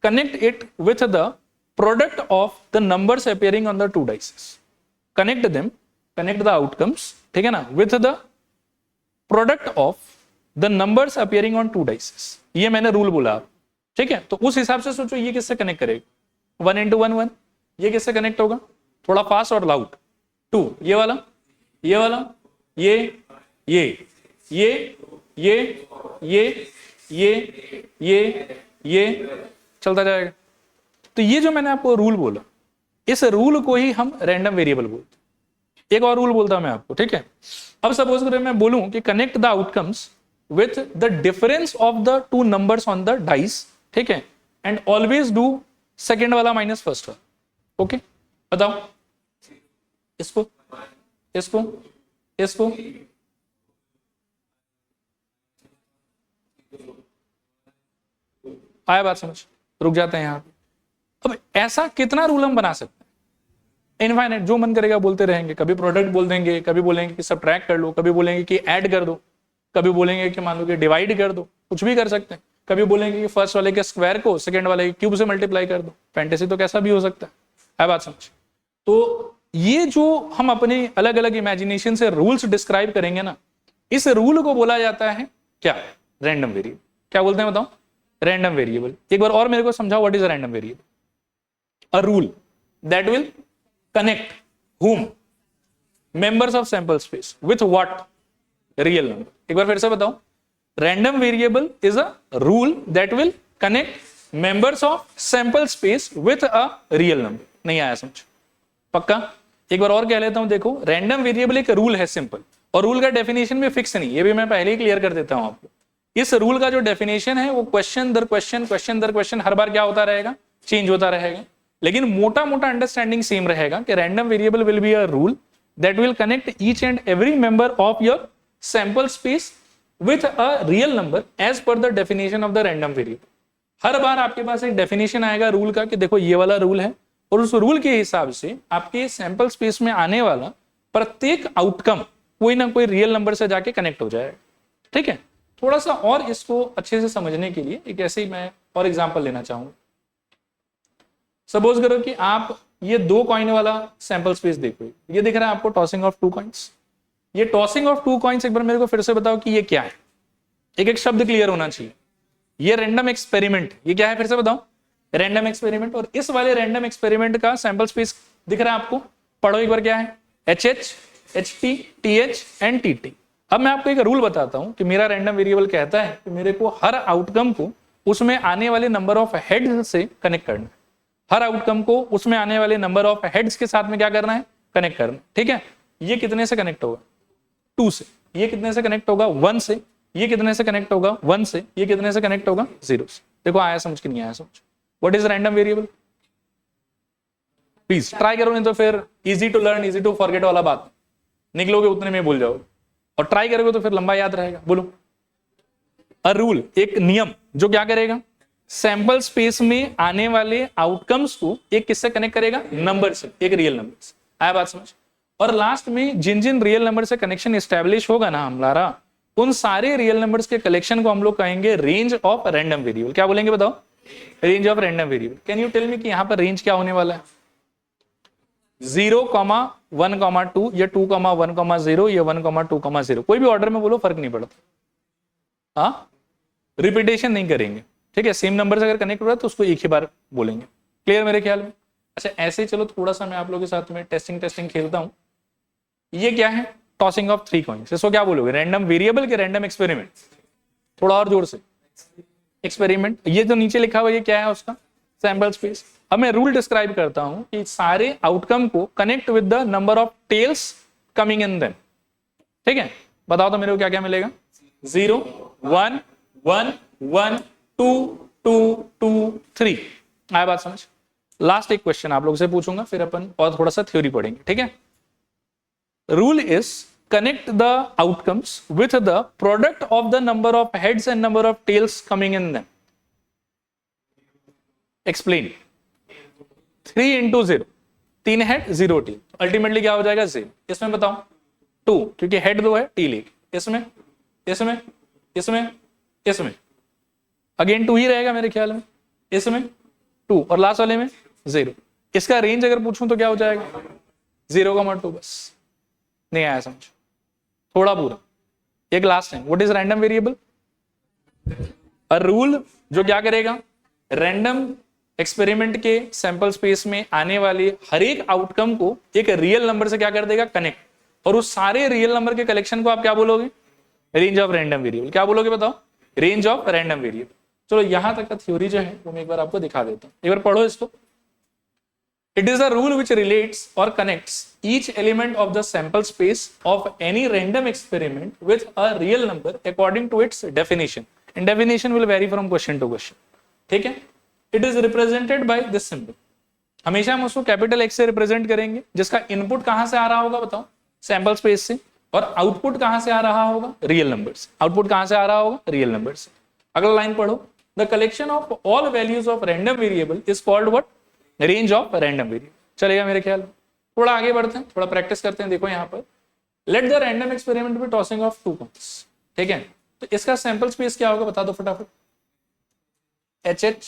connect it with the product of the numbers appearing on the 2 dices, connect them, connect the outcomes, ठीक है ना, with the product of the numbers appearing on 2 dices. ये मैंने रूल बोला, ठीक है। तो उस हिसाब से सोचो ये किससे कनेक्ट करेगा, 1 इंटू 1 1, ये किससे कनेक्ट होगा, थोड़ा फास्ट और लाउड, 2 ये वाला, ये वाला, ये ये ये ये ये ये चलता जाएगा। तो ये जो मैंने आपको रूल बोला, इस रूल को ही हम रैंडम वेरिएबल बोलते हैं। एक और रूल बोलता हूं मैं आपको, ठीक है। अब सपोज करें मैं बोलूं कि connect the outcomes with the difference of the 2 numbers on the dice, ठीक है, एंड ऑलवेज डू सेकेंड वाला माइनस फर्स्ट वाला। ओके बताओ, इसको इसको इसको आया बात समझ, रुक जाते हैं यहां पे। अब ऐसा कितना रूल हम बना सकते हैं, इनफाइनाइट, जो मन करेगा बोलते रहेंगे। कभी प्रोडक्ट बोल देंगे, कभी बोलेंगे कि सब्ट्रैक्ट कर लो, कभी बोलेंगे कि ऐड कर दो, कभी बोलेंगे कि मान लो कि डिवाइड कर दो, कुछ भी कर सकते हैं। कभी बोलेंगे कि फर्स्ट वाले के स्क्वायर को सेकंड वाले के क्यूब से मल्टीप्लाई कर दो। फैंटेसी तो कैसा भी हो सकता है बात समझ। तो ये जो हम अपने अलग अलग इमेजिनेशन से रूल्स डिस्क्राइब करेंगे ना, इस रूल को बोला जाता है क्या, रैंडम वेरिएबल। क्या बोलते हैं बताओ, रैंडम वेरिएबल। एक बार और मेरे को समझाओ, what is a random variable, a rule that will connect whom, members of sample space with what, real number। एक बार फिर से बताओ, random variable is a rule that will connect members of sample space with a real number। नहीं आया समझ, पक्का। एक बार और कह लेता हूं, देखो रैंडम वेरिएबल एक रूल है सिंपल, और रूल का डेफिनेशन भी फिक्स नहीं, ये भी मैं पहले ही क्लियर कर देता हूं आपको। इस रूल का जो डेफिनेशन है वो क्वेश्चन दर क्वेश्चन हर बार क्या होता रहेगा, चेंज होता रहेगा, लेकिन मोटा मोटा अंडरस्टैंडिंग सेम रहेगा कि random variable will be a rule that will connect each and every member of your sample space with a real number as per the definition of the random variable. हर बार आपके पास एक definition आएगा rule का कि देखो ये वाला रूल है, और उस रूल के हिसाब से आपके सैंपल स्पेस में आने वाला प्रत्येक आउटकम कोई ना कोई रियल नंबर से जाके कनेक्ट हो जाएगा, ठीक है। थोड़ा सा और इसको अच्छे से समझने के लिए एक ऐसे ही मैं और एग्जांपल लेना चाहूंगा। सपोज करो कि आप ये 2 कॉइन वाला सैंपल स्पेस देखो, ये दिख रहा है आपको टॉसिंग ऑफ 2 कॉइन्स। ये टॉसिंग ऑफ 2 कॉइन्स एक बार मेरे को फिर से बताओ कि ये क्या है, एक एक शब्द क्लियर होना चाहिए। ये रैंडम एक्सपेरिमेंट, ये क्या है फिर से बताओ, रैंडम एक्सपेरिमेंट। और इस वाले रैंडम एक्सपेरिमेंट का सैंपल स्पेस दिख रहा है आपको, पढ़ो एक बार क्या है, HH, HT, TH and TT। अब मैं आपको एक रूल बताता हूं कि मेरा रैंडम वेरिएबल कहता है कि मेरे को हर आउटकम को उसमें आने वाले नंबर ऑफ हेड्स से कनेक्ट करना है। हर आउटकम को उसमें आने वाले नंबर ऑफ हेड्स के साथ में क्या करना है, कनेक्ट करना है। ठीक है, ये कितने से कनेक्ट होगा, 2 से। ये कितने से कनेक्ट होगा, 1 से। ये कितने से कनेक्ट होगा, 1 से। ये कितने से कनेक्ट होगा, 0 से। देखो आया समझ कि नहीं आया समझ। What is random variable, please try करो, नहीं तो फिर easy to learn easy to forget वाला बात, निकलोगे उतने में भूल जाओगे, और ट्राई करोगे तो फिर लंबा याद रहेगा। बोलो, अ रूल, एक नियम जो क्या करेगा, सैंपल स्पेस में आने वाले आउटकम्स को एक किससे कनेक्ट करेगा, नंबर से, एक रियल नंबर से। आया बात समझ। और लास्ट में जिन जिन रियल नंबर से कनेक्शन एस्टेब्लिश होगा ना हमारा, उन सारे रियल नंबर्स के कलेक्शन को हम लोग कहेंगे रेंज ऑफ रैंडम वेरिएबल। क्या बोलेंगे बताओ, range of random variable. Can you tell me कि यहां पर रेंज क्या होने वाला है, 0,1,2 या 2,1,0 या 1,2,0, कोई भी ऑर्डर में बोलो, फर्क नहीं पड़ता। हाँ, रिपीटेशन नहीं करेंगे, ठीक है। सेम नंबर से अगर कनेक्ट हो रहा है तो उसको एक ही बार बोलेंगे। क्लियर मेरे ख्याल में। अच्छा ऐसे चलो थोड़ा सा मैं आप लोगों के साथ में टेस्टिंग खेलता हूं। ये क्या है, टॉसिंग ऑफ 3 कॉइन्स। इसको क्या बोलोगे, रैंडम वेरिएबल के रैंडम एक्सपेरिमेंट। थोड़ा और जोर से, एक्सपेरिमेंट। ये जो नीचे लिखा हुआ ये क्या है, उसका सैंपल स्पेस। अब मैं रूल डिस्क्राइब करता हूं कि सारे आउटकम को connect with the number of tails coming in them. ठीक है, बताओ तो मेरे को क्या क्या मिलेगा, 0, 1, 1, 1, 2, 2, 2, 3। आया बात समझ। लास्ट एक क्वेश्चन आप लोग से पूछूंगा, फिर अपन और थोड़ा सा थ्योरी पढ़ेंगे। ठीक है, rule is connect the outcomes with the product of the number of heads and number of tails coming in them. Explain. 3 into 0, 3 head 0 tell, ultimately क्या हो जाएगा 0। इसमें बताओ 2, क्योंकि हेड 2 है टेल 1। इसमें इसमें इसमें इसमें अगेन 2 ही रहेगा मेरे ख्याल में। इसमें 2 और लास्ट वाले में 0। इसका रेंज अगर पूछूं तो क्या हो जाएगा, 0,2। बस नहीं आया समझ, थोड़ा पूरा। एक last time, what is random variable, a rule जो क्या करेगा, रैंडम एक्सपेरिमेंट के सैंपल स्पेस में आने वाले हर एक आउटकम को एक रियल नंबर से क्या कर देगा, कनेक्ट। और उस सारे रियल नंबर के कलेक्शन को आप क्या बोलोगे, रेंज ऑफ रैंडम वेरिएबल। क्या बोलोगे बताओ, रेंज ऑफ रैंडम वेरिएबल। चलो यहां तक का थ्योरी जो है वो मैं एक बार आपको दिखा देता हूं, एक बार पढ़ो इसको। It is a rule which relates or connects each element of the sample space of any random experiment with a real number according to its definition. And definition will vary from question to question. ठीक है? It is represented by this symbol. हमेशा हम उसको capital X से represent करेंगे, जिसका input कहां से आ रहा होगा बताओ, सैंपल स्पेस से, और आउटपुट कहां से आ रहा होगा, रियल नंबर से। आउटपुट कहां से आ रहा होगा, रियल नंबर से। अगला लाइन पढ़ो, the collection of all values of random variable is called what, range of random variable. चलेगा मेरे ख्याल। थोड़ा आगे बढ़ते हैं, थोड़ा प्रैक्टिस करते हैं। देखो यहाँ पर, let the random experiment be tossing of 2 coins. ठीक है, तो इसका सैंपल स्पेस क्या होगा बता दो फटाफट, HH,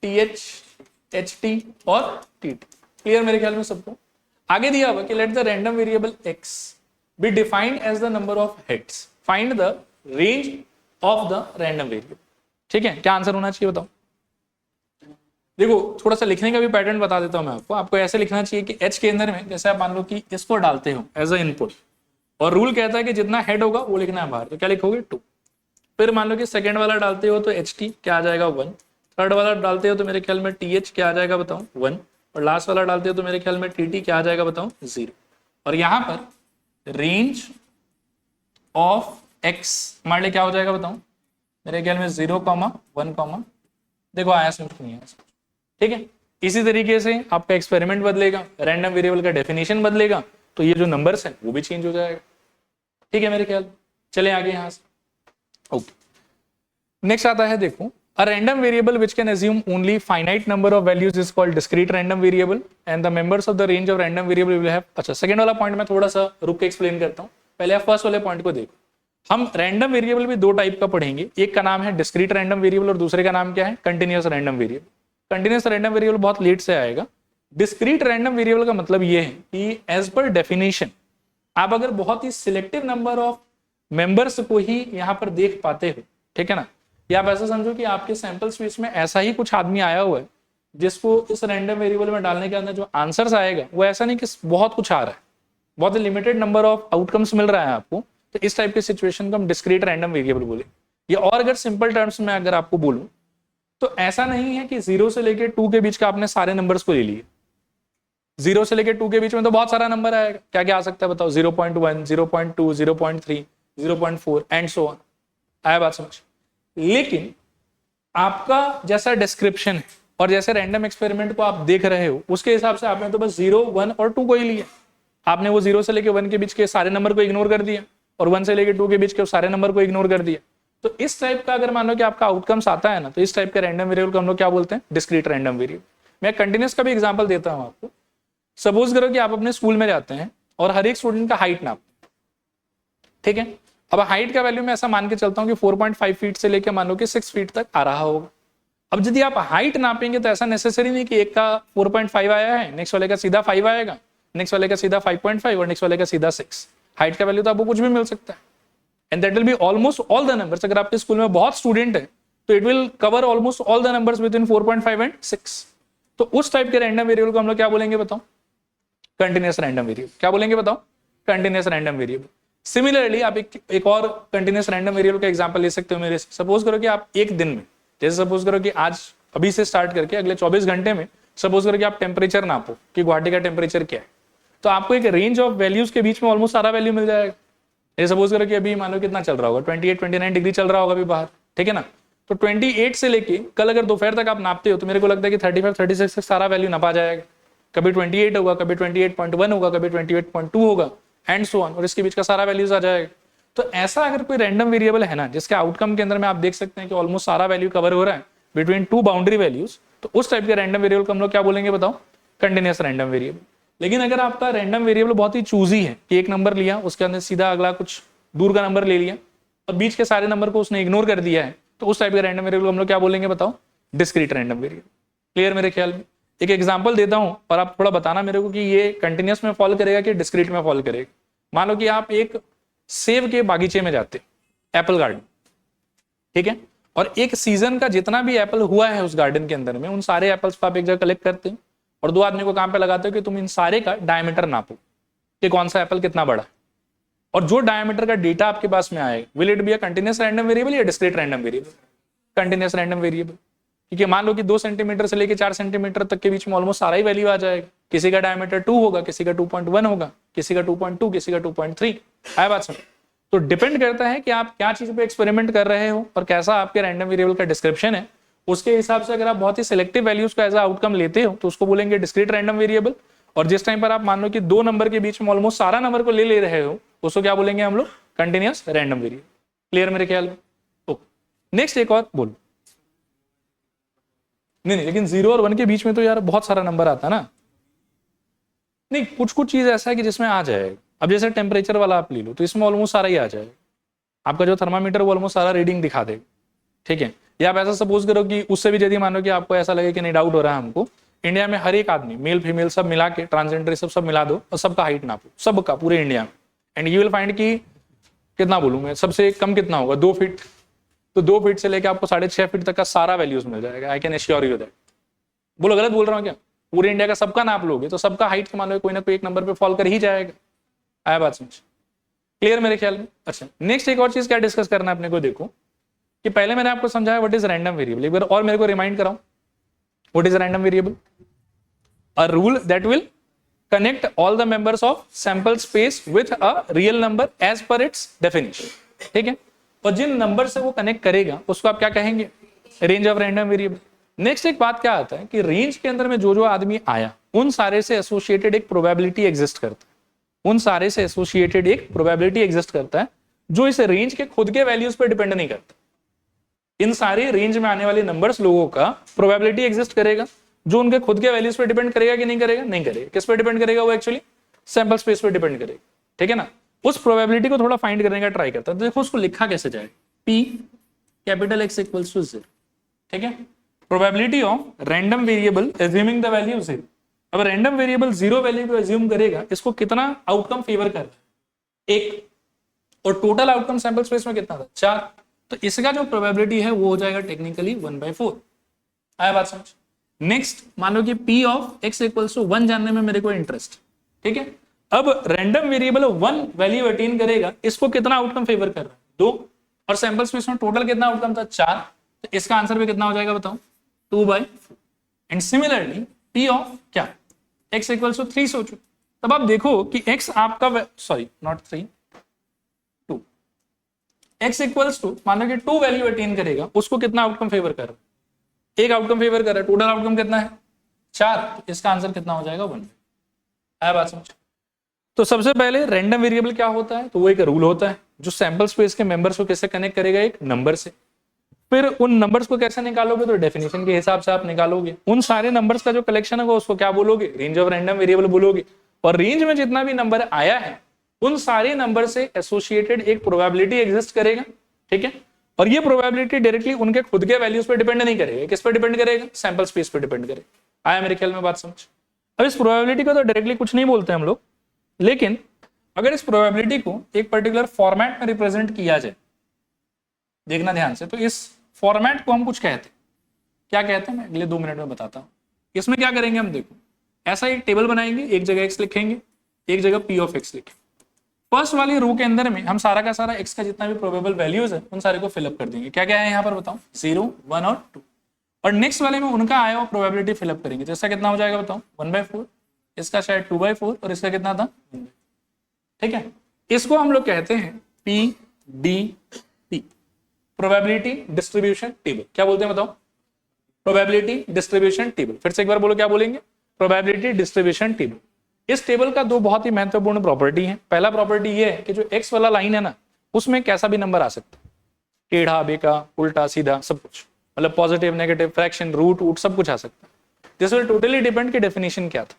TH, HT और TT। क्लियर मेरे ख्याल में सबको। आगे दिया हुआ कि let the random variable X be defined as the number of heads, find the range of the random variable. ठीक है, क्या आंसर होना चाहिए बताओ। देखो थोड़ा सा लिखने का भी पैटर्न बता देता हूं मैं आपको। आपको ऐसे लिखना चाहिए कि H के अंदर में, जैसे आप मान लो कि इसको डालते हो एज अ इनपुट, और रूल कहता है कि जितना हेड होगा वो लिखना है बाहर, तो क्या लिखोगे 2। फिर मान लो कि सेकंड वाला डालते हो तो HT क्या आ जाएगा 1, थर्ड वाला डालते हो तो मेरे ख्याल में TH क्या आ जाएगा बताओ 1, और लास्ट वाला डालते हो तो मेरे ख्याल में TT क्या आ जाएगा बताओ 0। और यहाँ पर रेंज ऑफ X मान ले क्या हो जाएगा बताओ, मेरे ख्याल में 0,1, देखो आया समझ नहीं आया। ठीक है, इसी तरीके से आपका एक्सपेरिमेंट बदलेगा, रैंडम वेरिएबल का डेफिनेशन बदलेगा, तो ये जो नंबर्स हैं वो भी चेंज हो जाएगा। ठीक है मेरे ख्याल। चले आगे यहां से। ओके, नेक्स्ट आता है देखो, अ random variable which can assume only finite number of values is called discrete random variable and the members of the range of random variable will have. अच्छा, सेकंड वाला पॉइंट मैं थोड़ा सा रुक के एक्सप्लेन करता हूं, पहले आप फर्स्ट वाले पॉइंट को देखो। हम रैंडम वेरिएबल भी 2 टाइप का पढ़ेंगे, एक का नाम है डिस्क्रीट रैंडम वेरिएबल और दूसरे का नाम क्या है, continuous random variable. Continuous random variable बहुत लेट से आएगा। डिस्क्रीट रैंडम वेरिएबल का मतलब ये है कि एज पर डेफिनेशन आप अगर बहुत ही सिलेक्टिव नंबर ऑफ मेंबर्स को ही यहाँ पर देख पाते हो, ठीक है ना, या आप ऐसा समझो कि आपके सैंपल स्पेस में ऐसा ही कुछ आदमी आया हुआ है जिसको इस रैंडम वेरिएबल में डालने के अंदर जो आंसर्स आएगा वो ऐसा नहीं कि बहुत कुछ आ रहा है, बहुत लिमिटेड नंबर ऑफ आउटकम्स मिल रहा है आपको, तो इस टाइप के सिचुएशन को हम डिस्क्रीट रैंडम वेरिएबल बोले। या और अगर सिंपल टर्म्स में अगर आपको बोलूं तो ऐसा नहीं है कि 0 से लेके 2 के बीच का आपने सारे नंबर्स को ले लिए। 0 से लेके 2 के बीच में तो बहुत सारा नंबर आएगा, क्या क्या आ सकता है बताओ, 0.1, 0.2, 0.3, 0.4 एंड सो ऑन। आया बात समझ? लेकिन आपका जैसा डिस्क्रिप्शन है और जैसे रैंडम एक्सपेरिमेंट को आप देख रहे हो उसके हिसाब से आपने तो बस 0, 1 और 2 को ही लिया। आपने वो 0 से लेके 1 के बीच के सारे नंबर को इग्नोर कर दिया और 1 से लेके 2 के बीच के सारे नंबर को इग्नोर कर दिया। तो इस टाइप का अगर मान लो कि आपका आउटकम्स आता है ना, तो इस टाइप के रैंडम वेरिएबल को हम लोग क्या बोलते हैं, डिस्क्रीट रैंडम वेरिएबल। मैं कंटिन्यूस का भी एग्जांपल देता हूं आपको। सपोज करो कि आप अपने स्कूल में जाते हैं और हर एक स्टूडेंट का हाइट नापते हैं, ठीक है। अब हाइट का वैल्यू मैं ऐसा मान के चलता हूं कि 4.5 फीट से लेके मान लो कि 6 फीट तक आ रहा होगा। अब यदि आप हाइट नापेंगे तो ऐसा नेसेसरी नहीं कि एक का 4.5 आया है, नेक्स्ट वाले का सीधा 5 आएगा, नेक्स्ट वाले का सीधा 5.5 और नेक्स्ट वाले का सीधा 6। हाइट का वैल्यू तो आपको कुछ भी मिल सकता है, and that will be almost all the numbers. अगर आपके स्कूल में बहुत स्टूडेंट है तो it will cover almost all the numbers with in 4.5 and 6। तो उस टाइप के रैंडम वेरिएबल को हम लोग क्या बोलेंगे बताओ, कंटिन्यूस रैंडम वेरिएबल। क्या बोलेंगे बताओ, कंटिन्यूस रैंडम वेरिएबल। सिमिलरली आप एक और कंटिन्यूस रैंडम वेरिएबल का एग्जांपल ले सकते हो मेरे से। सपोज करो कि आप एक दिन में, जैसे सपोज करो कि आज अभी से स्टार्ट करके अगले 24 घंटे में सपोज करो कि आप टेम्परेचर नापो कि गुवाहाटी का टेम्परेचर क्या है, तो आपको एक रेंज ऑफ वैल्यूज के बीच में ऑलमोस्ट सारा वैल्यू मिल जाएगा। जैसे सपोज करो कि अभी मान लो कितना चल रहा होगा, 28-29 डिग्री चल रहा होगा अभी बाहर, ठीक है ना। तो 28 से लेके कल अगर दोपहर तक आप नापते हो तो मेरे को लगता है कि 35-36 तक सारा वैल्यू नापा जाएगा। कभी 28 होगा, कभी 28.1 होगा, कभी 28.2 होगा एंड सो ऑन, और इसके बीच का सारा वैल्यूज आ जाएगा। तो ऐसा अगर कोई रैंडम वेरिएबल है ना जिसके आउटकम के अंदर में आप देख सकते हैं कि ऑलमोस्ट सारा वैल्यू कवर हो रहा है बिटवीन 2 बाउंड्री वैल्यूज, तो उस टाइप के रैंडम वेरिएबल को हम लोग क्या बोलेंगे बताओ, कंटिन्यूस रैंडम वेरिएबल। लेकिन अगर आपका रैंडम वेरिएबल बहुत ही चूजी है कि एक नंबर लिया उसके अंदर सीधा अगला कुछ दूर का नंबर ले लिया और बीच के सारे नंबर को उसने इग्नोर कर दिया है, तो उस टाइप के रैंडम वेरिएबल को हम लोग क्या बोलेंगे बताओ, डिस्क्रीट रैंडम वेरिएबल। क्लियर मेरे ख्याल में? एक एग्जांपल देता हूं और आप थोड़ा बताना मेरे को कि ये कंटिन्यूस में फॉल करेगा कि डिस्क्रीट में फॉल करेगा। मान लो कि आप एक सेब के बागीचे में जाते, एप्पल गार्डन, ठीक है, और एक सीजन का जितना भी एप्पल हुआ है उस गार्डन के अंदर में उन सारे एप्पल्स को आप एक जगह कलेक्ट करते हैं और 2 आदमी को काम पे लगाते हो कि तुम इन सारे का डायमीटर नापो कि कौन सा एप्पल कितना बड़ा है। और जो डायमीटर का डेटा आपके पास में आएगा will it be a continuous random variable या discrete random variable? Continuous random variable. ठीक है, मान लो कि 2 सेंटीमीटर से लेकर 4 सेंटीमीटर तक के बीच में ऑलमोस्ट सारा ही वैल्यू आ जाएगा। किसी का डायमीटर 2 होगा, किसी का 2.1 होगा, किसी का 2.2, किसी का 2.3। है बात समझ? तो डिपेंड करता है कि आप क्या चीज पे एक्सपेरिमेंट कर रहे हो और कैसा आपके रैंडम वेरिएबल का डिस्क्रिप्शन है। उसके हिसाब से अगर आप बहुत ही सिलेक्टिव वैल्यूज को एज अ आउटकम लेते हो तो उसको बोलेंगे डिस्क्रीट रैंडम वेरिएबल। और जिस टाइम पर आप मान लो कि 2 नंबर के बीच में ऑलमोस्ट सारा नंबर को ले रहे हो उसको क्या बोलेंगे हम लोग, कंटिन्यूअस रैंडम वेरिएबल। क्लियर मेरे ख्याल में? ओके, नेक्स्ट एक और बोलो। नहीं, लेकिन 0 और 1 के बीच में तो यार बहुत सारा नंबर आता है ना। नहीं, कुछ चीज ऐसा है कि जिसमें आ जाएगा। अब जैसे टेम्परेचर वाला आप ले लो तो इसमें ऑलमोस्ट सारा ही आ जाएगा। आपका जो थर्मामीटर वो ऑलमोस्ट सारा रीडिंग दिखा देगा, ठीक है। या आप ऐसा सपोज करो कि उससे भी यदि मानो कि आपको ऐसा लगे कि नहीं डाउट हो रहा है हमको, इंडिया में हर एक आदमी मेल फीमेल सब मिला के ट्रांसजेंडर सब मिला दो और सबका हाइट नापो, सबका पूरे इंडिया में, एंड यू विल फाइंड कि कितना बोलूं मैं, सबसे कम कितना होगा 2 फीट। तो 2 फीट से लेकर आपको 6.5 फीट तक का सारा वैल्यूज मिल जाएगा। I can assure you that. बोलो गलत बोल रहा हूँ क्या? पूरे इंडिया का सबका नाप लोगे तो सबका हाइट के मान लो कोई ना कोई एक नंबर पे फॉल कर ही जाएगा। आया बात समझ? क्लियर मेरे ख्याल में? अच्छा, नेक्स्ट एक और चीज क्या डिस्कस करना है अपने को। देखो कि पहले मैंने आपको समझाया व्हाट इज रैंडम वेरिएबल, एक बार और मेरे को रिमाइंड कराओ what is random variable. A rule that will connect all the members of sample space with a real number as per its definition. ठीक है, और जिन नंबर से वो कनेक्ट करेगा उसको आप क्या कहेंगे, range of random variable. Next एक बात क्या आता है कि रेंज के अंदर में जो आदमी आया उन सारे से एसोसिएटेड एक प्रोबेबिलिटी एग्जिस्ट करता है, उन सारे से एसोसिएटेड एक प्रोबेबिलिटी एग्जिस्ट करता है जो इस रेंज के खुद के वैल्यूज पर डिपेंड नहीं करता। इन सारे रेंज में आने वाले नंबर्स लोगों का प्रोबेबिलिटी एग्जिस्ट करेगा जो उनके खुद के वैल्यूज पे डिपेंड करेगा कि नहीं करेगा? नहीं करेगा। किस पे डिपेंड करेगा? वो एक्चुअली सैंपल स्पेस पे डिपेंड करेगा। ठीक है ना। उस प्रोबेबिलिटी को थोड़ा फाइंड करने का ट्राई करता है। तो देखो उसको लिखा कैसे जाए, P capital X equals to 0। ठीक है, probability of random variable assuming the value 0। अब रैंडम वेरिएबल 0 वैल्यू को एज्यूम करेगा, इसको कितना आउटकम फेवर कर रहा है, 1, और टोटल आउटकम सैंपल स्पेस में कितना था, 4। तो इसका जो प्रोबेबिलिटी है वो हो जाएगा टेक्निकली 1/4। आया बात समझ। नेक्स्ट मान लो कि p of x equals to 1 जानने में मेरे को इंटरेस्ट, ठीक है। अब रैंडम वेरिएबल 1 वैल्यू अटेन करेगा, इसको कितना आउटकम फेवर कर रहा है, 2, और सैंपल स्पेस में टोटल कितना आउटकम था, 4। तो इसका आंसर भी कितना हो जाएगा बताओ, 2/4। एंड सिमिलरली p ऑफ क्या, x इक्वल्स टू 3 सोचो। तब आप देखो कि x आपका sorry not 3 2, x equals to मान लो कि 2 वैल्यू अटेन करेगा, उसको कितना आउटकम फेवर कर रहा है, 1 आउटकम फेवर कर रहा है, टोटल आउटकम कितना है, 4। तो इसका आंसर कितना हो जाएगा, 1। आया बात समझ। तो सबसे पहले रैंडम वेरिएबल क्या होता है, तो वो एक रूल होता है जो सैंपल स्पेस के मेंबर्स को कैसे कनेक्ट करेगा, एक नंबर से। फिर उन नंबर्स को कैसे निकालोगे, तो डेफिनेशन के हिसाब से आप निकालोगे। उन सारे नंबर्स का जो कलेक्शन होगा उसको क्या बोलोगे, रेंज ऑफ रैंडम वेरिएबल बोलोगे। और रेंज में जितना भी नंबर आया है उन सारे नंबर से एसोसिएटेड एक प्रोबेबिलिटी एग्जिस्ट करेगा, ठीक है। और ये प्रोबेबिलिटी डायरेक्टली उनके खुद के वैल्यूज पे डिपेंड नहीं करेगा, किस पे डिपेंड करेगा, सैंपल स्पेस पे डिपेंड करेगा। आया मेरे ख्याल में बात समझ। अब इस प्रोबेबिलिटी को तो डायरेक्टली कुछ नहीं बोलते हम लोग, लेकिन अगर इस प्रोबेबिलिटी को एक पर्टिकुलर फॉर्मेट में रिप्रेजेंट किया जाए, देखना ध्यान से, तो इस फॉर्मेट को हम कुछ कहते हैं। क्या कहते हैं मैं अगले 2 मिनट में बताता हूं। इसमें क्या करेंगे हम, देखो ऐसा एक टेबल बनाएंगे, एक जगह x लिखेंगे, एक जगह p ऑफ x लिखेंगे। फर्स्ट वाली रो के अंदर में हम सारा का सारा x का जितना भी प्रोबेबल वैल्यूज है उन सारे को फिलअप कर देंगे। क्या क्या है यहाँ पर बताओ, 0, 1 और 2। और नेक्स्ट वाले में उनका आया हुआ प्रोबेबिलिटी फिलअप करेंगे। तो इसका कितना हो जाएगा बताओ, 1/4, इसका शायद 2/4, और इसका कितना था, 1/4, ठीक है। इसको हम लोग कहते हैं PDT, प्रोबेबिलिटी डिस्ट्रीब्यूशन टेबल। क्या बोलते हैं बताओ, प्रोबेबिलिटी डिस्ट्रीब्यूशन टेबल। फिर से एक बार बोलो, क्या बोलेंगे, प्रोबेबिलिटी डिस्ट्रीब्यूशन टेबल। इस टेबल का 2 बहुत ही महत्वपूर्ण प्रॉपर्टी है। पहला प्रॉपर्टी ये है कि जो x वाला लाइन है ना, उसमें कैसा भी नंबर आ सकता है, टेढ़ा बेका उल्टा सीधा सब कुछ, मतलब पॉजिटिव नेगेटिव फ्रैक्शन रूट वूट सब कुछ आ सकता है। दिस विल टोटली डिपेंड कि डेफिनेशन क्या था,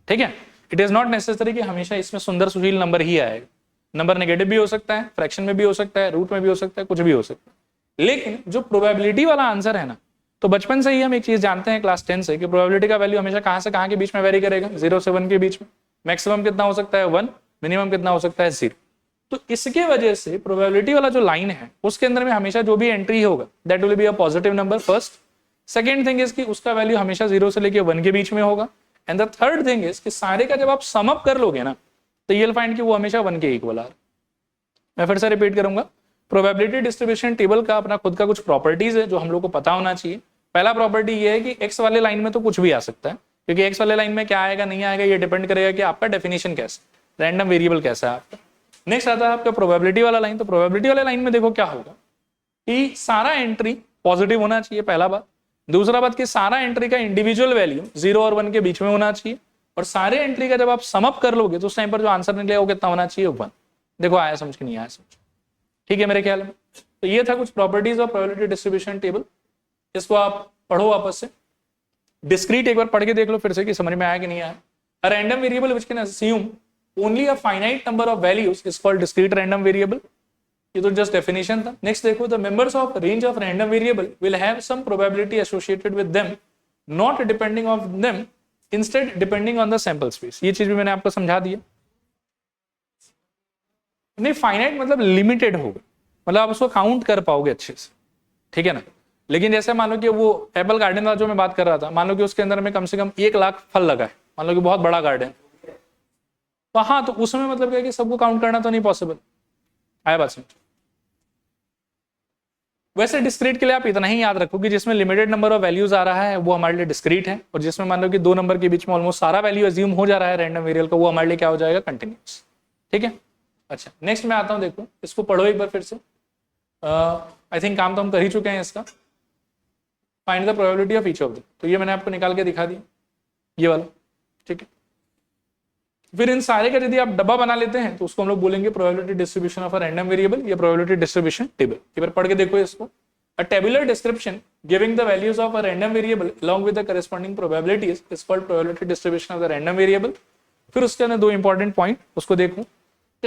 ठीक है। इट इज नॉट नेसेसरी कि हमेशा इसमें सुंदर सुशील नंबर ही आएगा। नंबर नेगेटिव भी हो सकता है, फ्रैक्शन में भी हो सकता है, रूट में भी हो सकता है, कुछ भी हो सकता है। लेकिन जो प्रोबेबिलिटी वाला आंसर है ना, तो बचपन से ही हम एक चीज जानते हैं क्लास 10 से कि प्रोबेबिलिटी का वैल्यू हमेशा कहां से कहां के बीच में वेरी करेगा, 0 से 1 के बीच में। मैक्सिमम कितना हो सकता है, 1, मिनिमम कितना हो सकता है, 0। तो इसके वजह से प्रोबेबिलिटी वाला जो लाइन है उसके अंदर में हमेशा जो भी एंट्री होगा that will be a positive number first. Second thing is कि उसका वैल्यू हमेशा 0 से लेके 1 के बीच में होगा। And the third thing is कि सारे का जब आप सम अप कर लोगे ना, तो ये फाइंड कि वो हमेशा 1 के इक्वल आ रहा है। मैं फिर से रिपीट करूंगा, प्रोबेबिलिटी डिस्ट्रीब्यूशन टेबल का अपना खुद का कुछ प्रॉपर्टीज है जो हम लोग को पता होना चाहिए। पहला प्रॉपर्टी ये है कि एक्स वाले लाइन में तो कुछ भी आ सकता है, क्योंकि एक्स वाले लाइन में क्या आएगा नहीं आएगा ये डिपेंड करेगा कि आपका डेफिनेशन कैसा, रैंडम वेरिएबल कैसा है आपका। नेक्स्ट आता है आपका प्रोबेबिलिटी वाला लाइन। तो प्रोबेबिलिटी वाले लाइन में देखो क्या होगा कि सारा एंट्री पॉजिटिव होना चाहिए, पहला बात। दूसरा बात कि सारा एंट्री का इंडिविजुअल वैल्यू 0 और 1 के बीच में होना चाहिए। और सारे एंट्री का जब आप सम अप कर लोगे तो उस टाइम पर जो आंसर निकलेगा वो कितना होना चाहिए, 1। देखो आया समझ के नहीं आया समझ, ठीक है मेरे ख्याल में। तो ये था कुछ properties of probability distribution table. इसको आप पढ़ो वापस से, डिस्क्रीट एक बार पढ़ के देख लो फिर से कि समझ में आया कि नहीं आया। A random variable which can assume only a finite number of values is called discrete random variable. ये तो जस्ट डेफिनेशन था। नेक्स्ट देखो, the members of range of random variable will have some probability associated with them, not depending on them, instead depending on the sample space. ये चीज भी मैंने आपको समझा दिया। नहीं, फाइनाइट मतलब लिमिटेड होगा, मतलब आप उसको काउंट कर पाओगे अच्छे से, ठीक है ना। लेकिन जैसे मान लो कि वो एप्पल गार्डन वाला जो मैं बात कर रहा था, मान लो कि उसके अंदर में कम से कम 1 लाख फल लगा है, मान लो कि बहुत बड़ा गार्डन, तो हाँ, तो उसमें मतलब क्या है कि सबको काउंट करना तो नहीं पॉसिबल। आया बात समझ। वैसे डिस्क्रीट के लिए आप इतना ही याद रखो कि जिसमें लिमिटेड नंबर ऑफ वैल्यूज आ रहा है वो हमारे लिए डिस्क्रीट है, और जिसमें मान लो कि 2 नंबर के बीच में ऑलमोस्ट सारा वैल्यू अज्यूम हो जा रहा है रैंडम वेरिएबल का, वो हमारे लिए क्या हो जाएगा, कंटिन्यूअस, ठीक है। अच्छा, नेक्स्ट मैं आता हूँ, देखो इसको पढ़ो एक बार फिर से। आई थिंक काम तो हम कर ही चुके हैं इसका। Find the probability of each of them. तो ये मैंने आपको निकाल के दिखा दिया, ये वाला, ठीक है। फिर इन सारे का यदि आप डब्बा बना लेते हैं तो उसको हम लोग बोलेंगे probability distribution of a random variable या प्रोबेबिलिटी डिस्ट्रीब्यूशन टेबल। एक बार पढ़ के देखो इसको। अ tabular description giving the values of a random variable along with the corresponding probabilities is called probability distribution of the random variable. फिर उसके अंदर 2 important point, उसको देखो।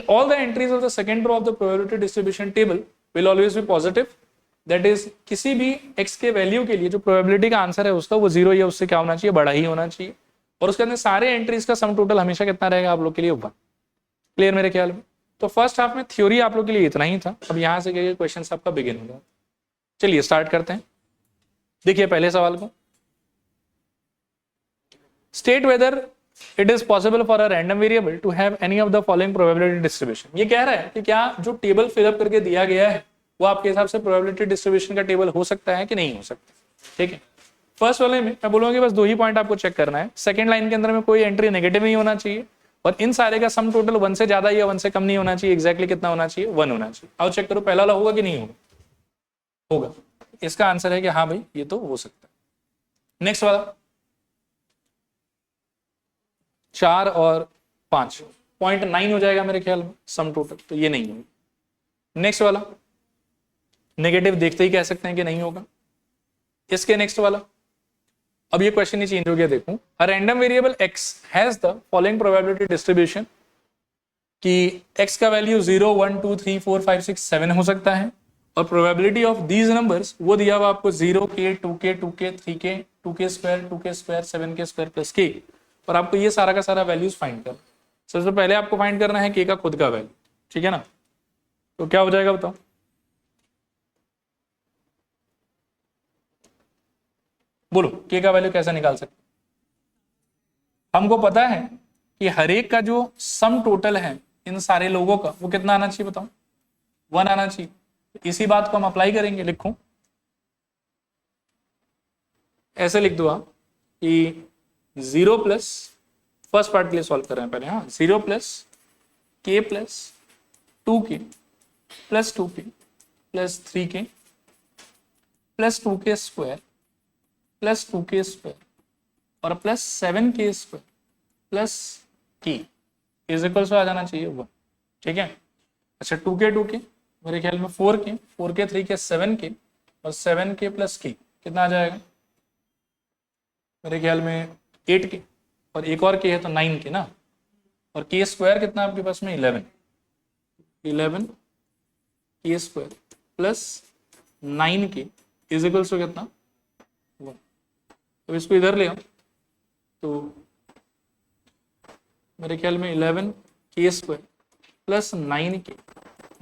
All the entries of the second row of the probability distribution table will always be positive that is किसी भी x के value के लिए जो प्रोबेबिलिटी का आंसर है उसका वो 0 या उससे क्या होना चाहिए, बड़ा ही होना चाहिए, और उसके अंदर सारे एंट्रीज का सम टोटल हमेशा कितना रहेगा आप लोग के लिए 1। क्लियर मेरे ख्याल में। तो फर्स्ट हाफ में थ्योरी आप लोग के लिए इतना ही था, अब यहाँ से क्वेश्चन आपका बिगिन होगा। चलिए स्टार्ट करते हैं। देखिए पहले सवाल को, state whether it is possible for a random variable to have any of the following probability distribution. ये कह रहा है कि क्या जो टेबल फिलअप करके दिया गया है वो आपके हिसाब से प्रोबेबिलिटी डिस्ट्रीब्यूशन का टेबल हो सकता है कि नहीं हो सकता। ठीक है, फर्स्ट वाले में मैं बोलूंगा कि बस 2 ही पॉइंट आपको चेक करना है। सेकंड लाइन के अंदर में कोई एंट्री नेगेटिव नहीं होना चाहिए, और इन सारे का सम टोटल 1 से ज्यादा या 1 से कम नहीं होना चाहिए। एग्जैक्टली कितना होना चाहिए, 1 होना चाहिए। आओ चेक करो पहला वाला होगा कि नहीं होगा, होगा। इसका आंसर है कि हाँ भाई ये तो हो सकता है। नेक्स्ट वाला 4 और 5 0.9 हो जाएगा मेरे ख्याल में सम टोटल, तो ये नहीं होगा। नेक्स्ट वाला नेगेटिव देखते ही कह सकते हैं कि नहीं होगा। इसके नेक्स्ट वाला, अब ये क्वेश्चन ही चेंज हो गया, देखो अ random variable x has the following probability distribution, कि x का वैल्यू 0 1 2 3 4 5 6 7 हो सकता है, और प्रोबेबिलिटी ऑफ दीज नंबर्स वो दिया हुआ आपको 0k 2k 2k 3k 2k square 2k square 7k square plus k, और आपको ये सारा का सारा वैल्यूज फाइंड करना। सबसे पहले आपको फाइंड करना है k का खुद का वैल्यू, ठीक है ना। तो क्या हो जाएगा बताओ, बोलो k का वैल्यू कैसे निकाल सकते। हमको पता है कि हर एक का जो सम टोटल है इन सारे लोगों का वो कितना आना चाहिए बताओ, 1 आना चाहिए। इसी बात को हम अप्लाई करेंगे, लिखूं ऐसे लिख दो आप कि 0 प्लस, फर्स्ट पार्ट के लिए सॉल्व कर रहे हैं पहले, हाँ 0 plus k plus 2k plus 2k plus 3k plus 2k square plus 2k square और plus 7k square plus k is equals आ जाना चाहिए 1। ठीक है, अच्छा 2k मेरे ख्याल में 4k 3k 7k और 7k प्लस k कितना आ जाएगा, मेरे ख्याल में 8k, और एक और k है तो 9k ना, और k स्क्वायर कितना आपके पास में 11 k square plus 9k is equals to कितना 1। तो इसको इधर ले आओ, तो मेरे ख्याल में 11 k square plus 9k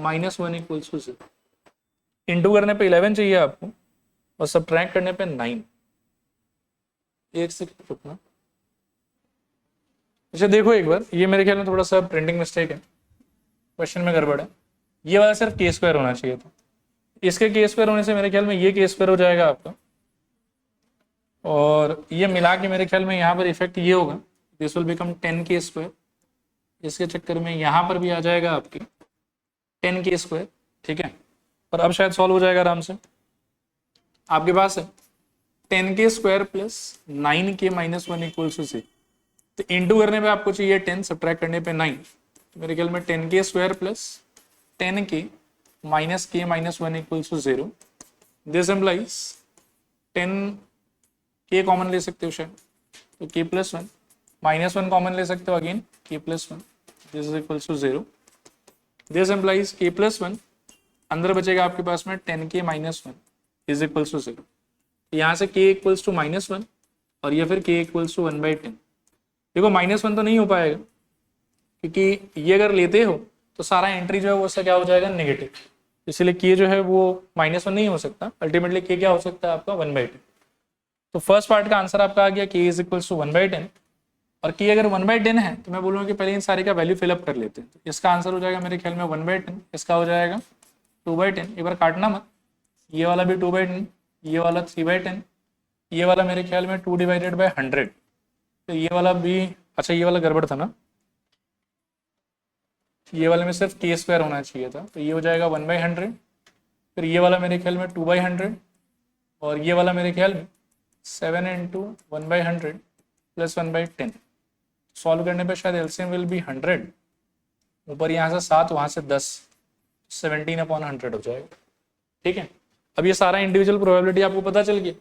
minus 1 equals to 0। Into करने पे 11 चाहिए आपको और सब्ट्रैक्ट करने पे 9। एक सेकंड रुकना, अच्छा देखो एक बार, ये मेरे ख्याल में थोड़ा सा प्रिंटिंग मिस्टेक है, क्वेश्चन में गड़बड़ है। ये वाला सिर्फ k स्क्वायर होना चाहिए था, इसके k स्क्वायर होने से मेरे ख्याल में ये k स्क्वायर हो जाएगा आपका, और ये मिला के मेरे ख्याल में यहाँ पर इफेक्ट ये होगा, this will become 10k square. इसके चक्कर में यहाँ पर भी आ जाएगा आपकी 10k स्क्वायर। ठीक है, और अब शायद सॉल्व हो जाएगा आराम से। आपके पास है 10k square plus 9k minus 1 equals to 0, तो इंटू करने पे आपको चाहिए 10, सब्ट्रैक्ट करने पे 9, तो मेरे ख्याल में 10k square plus 10k minus k minus 1 equals to 0। This implies 10k common ले सकते हो शायद, तो k प्लस 1 माइनस 1 कॉमन ले सकते हो, again k plus 1, this is equals to 0। This implies k plus 1, अंदर बचेगा आपके पास में 10k minus 1 is equals to 0। यहाँ से k इक्वल्स टू माइनस 1 और ये फिर k इक्वल्स टू 1/10। देखो माइनस 1 तो नहीं हो पाएगा, क्योंकि ये अगर लेते हो तो सारा एंट्री जो है वो उससे क्या हो जाएगा, नेगेटिव, इसलिए k जो है वो -1 नहीं हो सकता। अल्टीमेटली k क्या हो सकता है आपका 1/10। तो फर्स्ट पार्ट का आंसर आपका आ गया k इज इक्वल्स टू 1/10, और k अगर 1/10 है तो मैं बोलूँगा कि पहले इन सारे का वैल्यू फिलअप कर लेते हैं। तो इसका आंसर हो जाएगा मेरे ख्याल में 1/10, इसका हो जाएगा 2/10, एक बार काटना मत, ये वाला भी 2/10, ये वाला 3/10, ये वाला मेरे ख्याल में 2 डिवाइडेड बाय 100, तो ये वाला भी, अच्छा ये वाला गड़बड़ था ना, ये वाले में सिर्फ k स्क्वायर होना चाहिए था, तो ये हो जाएगा 1/100, फिर ये वाला मेरे ख्याल में 2/100, और ये वाला मेरे ख्याल में 7 इंटू 1/100 प्लस 1/10। सॉल्व करने पे शायद एलसीएम विल बी 100, ऊपर यहाँ से 7 वहाँ से 10, 17/100 हो जाएगा। ठीक है, अब ये सारा इंडिविजुअल प्रोबेबिलिटी आपको पता चल गया।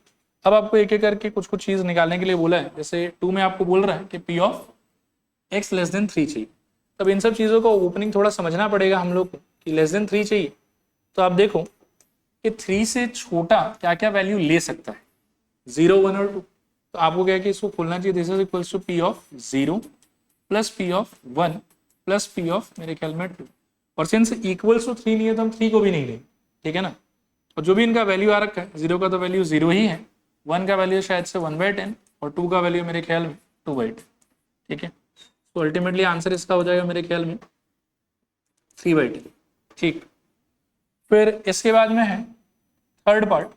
अब आपको एक एक करके कुछ कुछ चीज़ निकालने के लिए बोला है, जैसे 2 में आपको बोल रहा है कि p of x less then 3 चाहिए। तब इन सब चीज़ों को ओपनिंग थोड़ा समझना पड़ेगा हम लोग को कि लेस देन 3 चाहिए। तो आप देखो कि 3 से छोटा क्या क्या वैल्यू ले सकता है, 0, 1 और 2। तो आपको क्या है कि इसको खोलना चाहिए, this is equals to P of 0 plus P of 1 plus P of मेरे ख्याल में 2। और सिंस इक्वल्स टू 3 नहीं है तो हम 3 को भी नहीं लेंगे, ठीक है ना। और जो भी इनका वैल्यू आ रखा है, 0 का तो वैल्यू 0 ही है, 1 का वैल्यू शायद से 1/10 और 2 का वैल्यू मेरे ख्याल में 2/10, ठीक है। तो अल्टीमेटली आंसर इसका हो जाएगा मेरे ख्याल में 3/10, ठीक। फिर इसके बाद में है थर्ड पार्ट।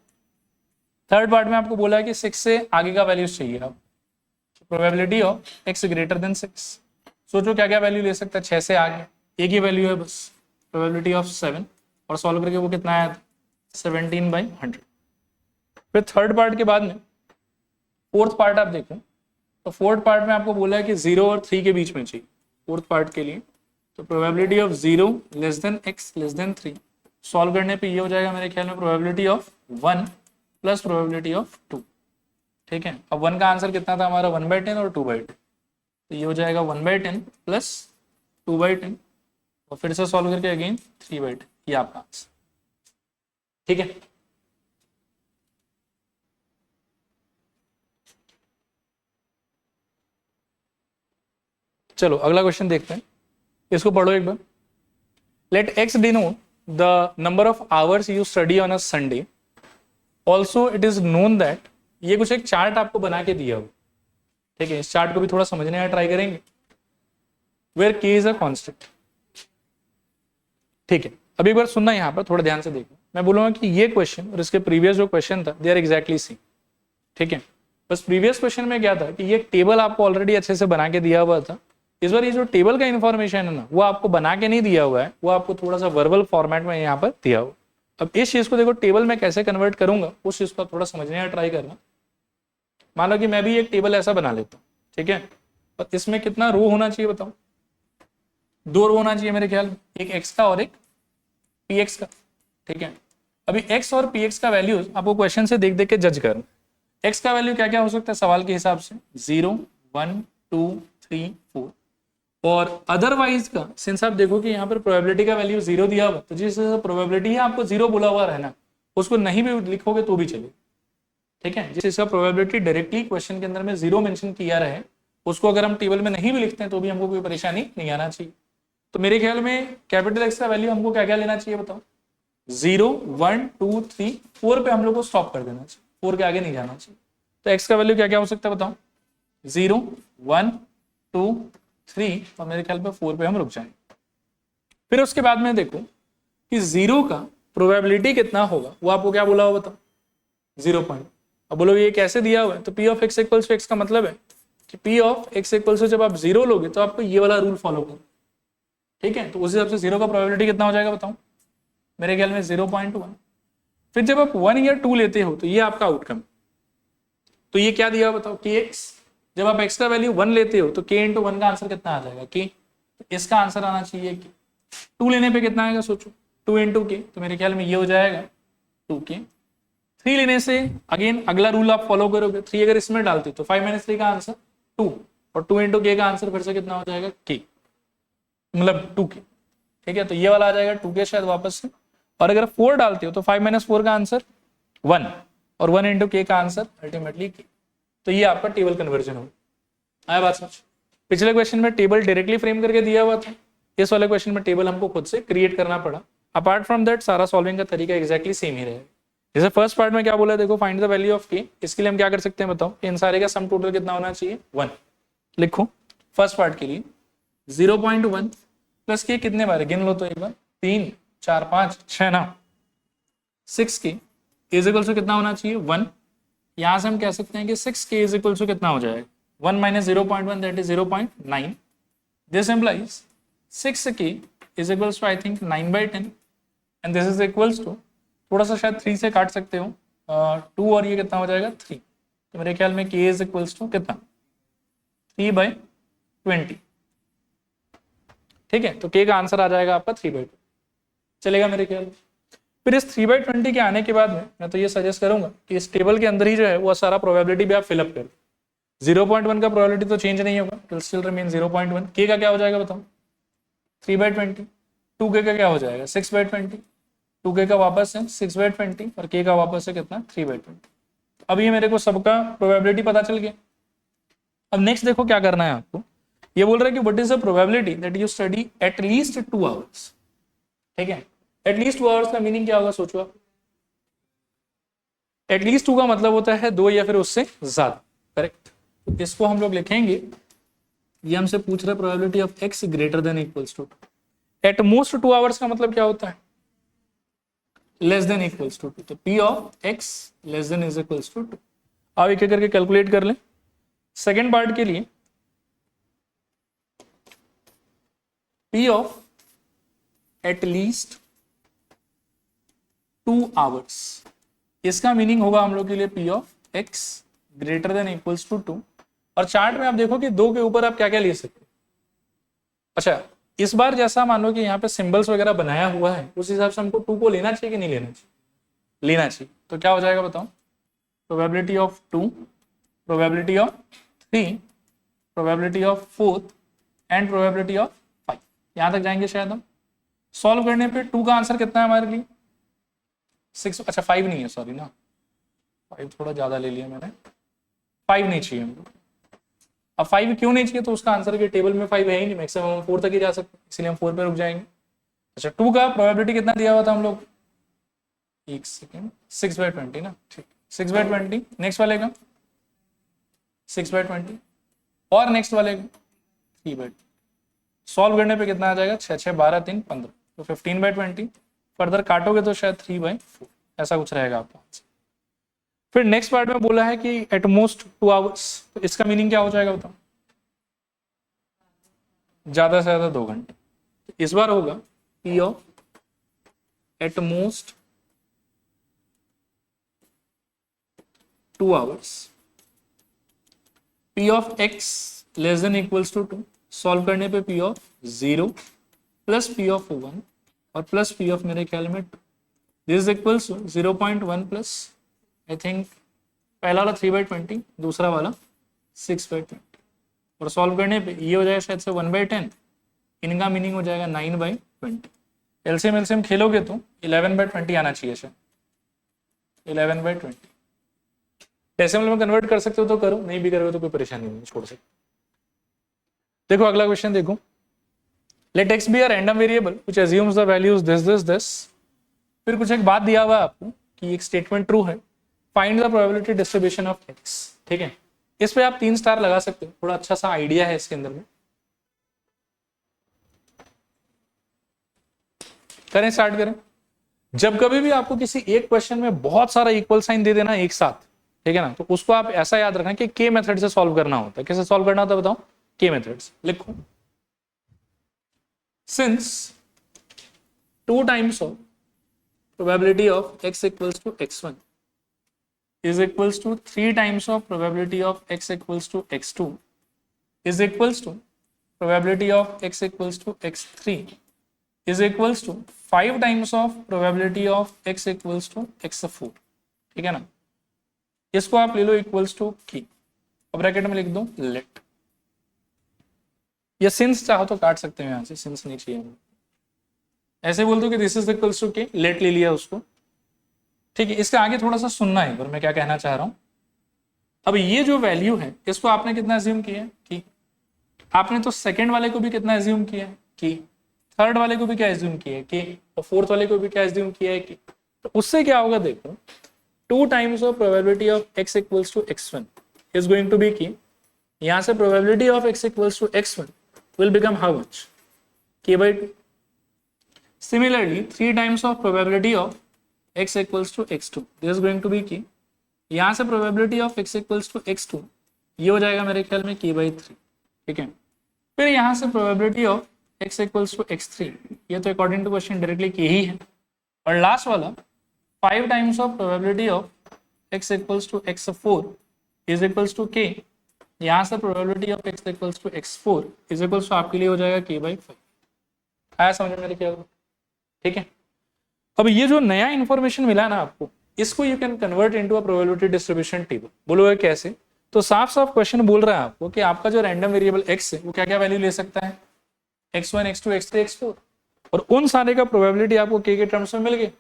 थर्ड पार्ट में आपको बोला है कि 6 से आगे का वैल्यूज चाहिए आप, probability of x greater then 6। सोचो क्या क्या वैल्यू ले सकता है 6 से आगे, एक ही वैल्यू है बस, प्रोबेबिलिटी ऑफ 7, और सॉल्व करके वो कितना आया था 17/100। फिर थर्ड पार्ट के बाद में फोर्थ पार्ट आप देखो, तो फोर्थ पार्ट में आपको बोला है कि 0 और 3 के बीच में चाहिए फोर्थ पार्ट के लिए। तो probability of 0 less than x less then 3, solve करने पे ये हो जाएगा मेरे ख्याल में probability of 1 plus probability of 2, ठीक है। अब 1 का आंसर कितना था हमारा 1/10 और 2/10, तो ये हो जाएगा 1/10 प्लस 2/10 और फिर से सॉल्व करके अगेन 3/10, ये आपका आंसर, ठीक है। चलो अगला क्वेश्चन देखते हैं, इसको पढ़ो एक बार। Let x denote the number of hours you study on a Sunday, also it is known that, ये कुछ एक चार्ट आपको बना के दिया हो, ठीक है। इस चार्ट को भी थोड़ा समझने का ट्राई करेंगे। Where k is a constant, ठीक है। अब एक बार सुनना, यहाँ पर थोड़ा ध्यान से देखो, मैं बोलूंगा कि ये क्वेश्चन और इसके प्रीवियस जो क्वेश्चन था दे आर एग्जैक्टली सेम, ठीक है। बस प्रीवियस क्वेश्चन में क्या था कि ये टेबल आपको ऑलरेडी अच्छे से बना के दिया हुआ था। इस बार ये जो टेबल का इन्फॉर्मेशन है ना, वो आपको बना के नहीं दिया हुआ है, वो आपको थोड़ा सा वर्बल फॉर्मेट में यहाँ पर दिया हुआ। अब इस चीज को देखो टेबल में कैसे कन्वर्ट करूंगा, उस चीज को थोड़ा समझने का ट्राई करना। मान लो कि मैं भी एक टेबल ऐसा बना लेता हूँ, ठीक है, और इसमें कितना रो होना चाहिए बताओ, 2 रो होना चाहिए मेरे ख्याल में, एक एक्स का और एक पी एक्स का, ठीक है। अभी एक्स और पी एक्स का वैल्यूज आपको क्वेश्चन से देख देख के जज करना। एक्स का वैल्यू क्या क्या हो सकता है सवाल के हिसाब से, 0, 1, 2, 3, 4, और अदरवाइज का सिंस आप देखो कि यहाँ पर प्रोबेबिलिटी का वैल्यू 0 दिया हुआ, तो जिस प्रोबेबिलिटी है आपको 0 बोला हुआ रहना, उसको नहीं भी लिखोगे तो भी चलेगा, ठीक है। जिसका प्रोबेबिलिटी डायरेक्टली क्वेश्चन के अंदर में 0 मेंशन किया रहे, उसको अगर हम टेबल में नहीं भी लिखते हैं तो भी हमको कोई परेशानी नहीं आना चाहिए। तो मेरे ख्याल में कैपिटल एक्स का वैल्यू हमको क्या क्या लेना चाहिए बताओ, 0, 1, 2, 3, 4 पे हम लोग को स्टॉप कर देना चाहिए, 4 के आगे नहीं जाना चाहिए। तो एक्स का वैल्यू क्या क्या हो सकता है बताओ, 0, 1, 2, 3 और मेरे ख्याल पे 4 पे हम रुक जाएंगे। फिर उसके बाद में देखो कि 0 का प्रोबेबिलिटी कितना होगा, वो आपको क्या बोला हुआ बताओ, 0. अब बोलो ये कैसे दिया हुआ है, तो p of x equals to x का मतलब है कि p of x equals to जब आप 0 लोगे तो आपको ये वाला रूल फॉलो करो, ठीक है। तो उस हिसाब से 0 का प्रोबेबिलिटी कितना हो जाएगा बताओ, मेरे ख्याल में 0.1। फिर जब आप 1 या 2 लेते हो तो ये आपका आउटकम, तो ये क्या दिया बताओ kx, जब आप x का वैल्यू 1 लेते हो तो k इंटू 1 का आंसर कितना आ जाएगा k, इसका आंसर आना चाहिए कि 2 लेने पे कितना आएगा सोचो, 2 इंटू k, तो मेरे ख्याल में ये हो जाएगा 2k। 3 लेने से अगेन अगला रूल आप फॉलो करोगे, 3 अगर इसमें डालते तो 5 - 3 का आंसर 2, और 2 इंटू k का आंसर फिर से कितना हो जाएगा k, मतलब 2k, ठीक है। तो ये वाला आ जाएगा 2k शायद वापस से, और अगर 4 डालते हो तो 5 - 4 का आंसर 1, और 1 इंटू k का आंसर अल्टीमेटली k। तो ये आपका टेबल कन्वर्जन हो आया बात समझ। पिछले क्वेश्चन में टेबल डायरेक्टली फ्रेम करके दिया हुआ था, इस वाले क्वेश्चन में टेबल हमको खुद से क्रिएट करना पड़ा। अपार्ट फ्रॉम दैट सारा सॉल्विंग का तरीका एक्जैक्टली सेम ही रहेगा। जैसे फर्स्ट पार्ट में क्या बोला, देखो find the value of k, इसके लिए हम क्या कर सकते हैं बताओ, इन सारे का सम टोटल कितना होना चाहिए 1। लिखो फर्स्ट पार्ट के लिए 0.1 प्लस k कितने बार गिन लो तो एक बार, 3, 4, 5, 6 ना, 6k इज इक्वल टू कितना होना चाहिए 1। यहां से हम कह सकते हैं कि 6k इज इक्वल टू कितना हो जाएगा 1 - 0.1 that is 0.9। This implies 6k is equal to I think 9/10 and this is equals to, थोड़ा सा शायद 3 से काट सकते हो 2, और ये कितना हो जाएगा 3। तो मेरे ख्याल में k इज इक्वल्स टू कितना 3/20, ठीक है। तो k का आंसर आ जाएगा आपका 3/2, चलेगा मेरे ख्याल में। फिर इस 3/20 के आने के बाद में मैं तो ये सजेस्ट करूंगा कि इस टेबल के अंदर ही जो है वो सारा प्रोबेबिलिटी भी आप फिलअप कर, 0.1 का प्रोबेबिलिटी तो चेंज नहीं होगा, इट स्टिल रिमेन 0.1। k का क्या हो जाएगा बताओ 3/20, 2k का क्या हो जाएगा 6/20, 2k का वापस है 6/20 और k का वापस है कितना 3/20। अब ये मेरे को सबका प्रोबेबिलिटी पता चल गया। अब नेक्स्ट देखो क्या करना है आपको, ये बोल रहा है कि what is the probability that you study eight least 2 hours. ठीक है, एट लीस्ट 2 आवर्स का मीनिंग क्या होगा सोचो आप। एटलीस्ट 2 का मतलब होता है 2 या फिर उससे ज्यादा, करेक्ट। तो इसको हम लोग लिखेंगे, ये हमसे पूछ रहा है probability of x greater than equals to. At most 2 hours का मतलब क्या होता है, लेस देन इक्वल्स टू 2। तो p of x less than is equals to 2। अब एक एक करके कैलकुलेट कर लें। सेकेंड पार्ट के लिए p of at least 2 hours, इसका मीनिंग होगा हम लोग के लिए p of x greater than equals to 2। और चार्ट में आप देखो कि 2 के ऊपर आप क्या क्या ले सकते हैं। अच्छा, इस बार जैसा मान लो कि यहाँ पे सिंबल्स वगैरह बनाया हुआ है, उस हिसाब से हमको 2 को लेना चाहिए कि नहीं लेना चाहिए, लेना चाहिए। तो क्या हो जाएगा बताओ, probability of 2, probability of 3, probability of 4 and probability of 5। यहां तक जाएंगे शायद हम। सॉल्व करने पे 2 का आंसर कितना है हमारे लिए 6, अच्छा 5 नहीं है, सॉरी ना, 5 थोड़ा ज्यादा ले लिया मैंने, 5 नहीं चाहिए हमको। अब 5 क्यों नहीं चाहिए, तो उसका आंसर के टेबल में 5 है ही नहीं, मैक्सिमम हम 4 तक ही जा सकते हैं, इसलिए हम 4 पे रुक जाएंगे। अच्छा, 2 का प्रोबेबिलिटी कितना दिया हुआ था हम लोग, एक सेकेंड, 6/20 ना, ठीक, 6/20। नेक्स्ट वाले का 6/20 और नेक्स्ट वाले का 3/20। सॉल्व करने पे कितना आ जाएगा, 6 6 12 3 15, तो 15/20। फर्दर काटोगे तो शायद 3/4 ऐसा कुछ रहेगा आपका आंसर। फिर नेक्स्ट पार्ट में बोला है कि एट मोस्ट 2 आवर्स, तो इसका मीनिंग क्या हो जाएगा बताओ, ज्यादा से ज्यादा 2 घंटे। इस बार होगा p of at most 2 hours, p of x less than equals to 2। Solve करने पे p of 0 plus p of 1 और प्लस p ऑफ मेरे ख्याल में 2, this equals 0.1 plus I think पहला वाला 3/20, दूसरा वाला 6/20। और सॉल्व करने पे ये हो जाएगा शायद से 1/10, इनका मीनिंग हो जाएगा 9/20। एलसीएम एलसीएम खेलोगे तो 11/20 आना चाहिए शायद, 11/20। डेसिमल में कन्वर्ट कर सकते हो तो करो, नहीं भी करोगे तो कोई परेशानी नहीं, छोड़ सकते। देखो अगला क्वेश्चन देखो, let x be a random variable which assumes the values this. फिर कुछ एक बात दिया हुआ है आपको कि एक स्टेटमेंट ट्रू है, find the probability distribution of x। ठीक है, इस पे आप 3 स्टार लगा सकते हो, थोड़ा अच्छा सा आइडिया है इसके अंदर में। करें, स्टार्ट करें। जब कभी भी आपको किसी एक क्वेश्चन में बहुत सारा इक्वल साइन दे देना एक साथ, ठीक है ना, तो उसको आप ऐसा याद रखना कि के मेथड से सॉल्व करना होता है। कैसे सॉल्व करना होता है बताओ, के मेथड से। लिखो, since 2 times of probability of x equals to x1 is equals to 3 times of probability of x equals to x2 is equals to probability of x equals to x3 is equals to 5 times of probability of x equals to x4। ठीक है ना, इसको आप ले लो equals to की, अब bracket में लिख दो लेट, या सिंस चाहो तो काट सकते हैं यहां से, सिंस नहीं चाहिए, ऐसे बोल दो कि दिस इज इक्वल्स टू के, लेट ले लिया उसको। ठीक है, इसके आगे थोड़ा सा सुनना है पर मैं क्या कहना चाह रहा हूं। अब ये जो वैल्यू है इसको आपने कितना एज्यूम किया है कि, आपने तो सेकंड वाले को भी कितना एज्यूम किया है कि, थर्ड वाले को भी क्या एज्यूम किया है कि, और फोर्थ वाले को भी क्या एज्यूम किया है कि। तो उससे क्या होगा देखो, 2 times of probability of x equals to x1 is going to be की, यहां से probability of x equals to x1 will become how much, k/2। Similarly, 3 times of probability of x equals to x2, this is going to be की, यहाँ से probability of x equals to x2 ये हो जाएगा मेरे ख्याल में k/3। ठीक है, फिर यहाँ से probability of x equals to x3, ये तो according to question directly की ही है। और लास्ट वाला 5 times of probability of x equals to x4 is equals to k, यहाँ से probability of x equals to x4 is equals to आपके लिए हो जाएगा k/5। आया समझ मेरे ख्याल में, ठीक है। अब ये जो नया इंफॉर्मेशन मिला ना आपको, इसको you can convert into a probability distribution table. बोलोगे कैसे, तो साफ साफ क्वेश्चन बोल रहा है आपको कि आपका जो रैंडम वेरिएबल x है वो क्या क्या वैल्यू ले सकता है, x1 x2 x3 x4, और उन सारे का प्रोबेबिलिटी आपको k के टर्म्स में मिल गए।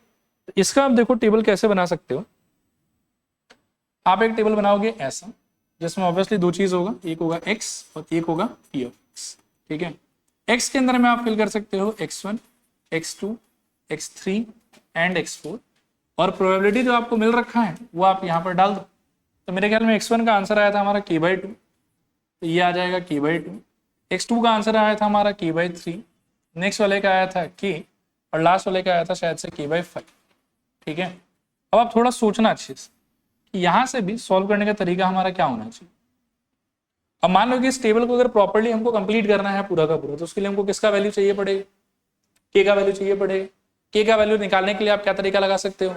तो इसका आप देखो टेबल कैसे बना सकते हो। आप एक टेबल बनाओगे ऐसा, जिसमें ऑब्वियसली दो चीज होगा, एक होगा x और एक होगा p ऑफ x। ठीक है, x के अंदर में आप फिल कर सकते हो x1, x2, x3 and x4, और प्रोबेबिलिटी जो आपको मिल रखा है वो आप यहाँ पर डाल दो। तो मेरे ख्याल में x1 का आंसर आया था हमारा k/2, तो ये आ जाएगा k/2। x2 का आंसर आया था हमारा k/3, नेक्स्ट वाले का आया था k, और लास्ट वाले का आया था शायद से k/5। ठीक है, अब आप थोड़ा सोचना अच्छे से कि यहां से भी सॉल्व करने का तरीका हमारा क्या होना चाहिए। अब मान लो कि इस टेबल को अगर प्रॉपर्ली हमको कंप्लीट करना है पूरा का पूरा, तो उसके लिए हमको किसका वैल्यू चाहिए पड़ेगा, k का वैल्यू चाहिए पड़ेगा। k का वैल्यू निकालने के लिए आप क्या तरीका लगा सकते हो,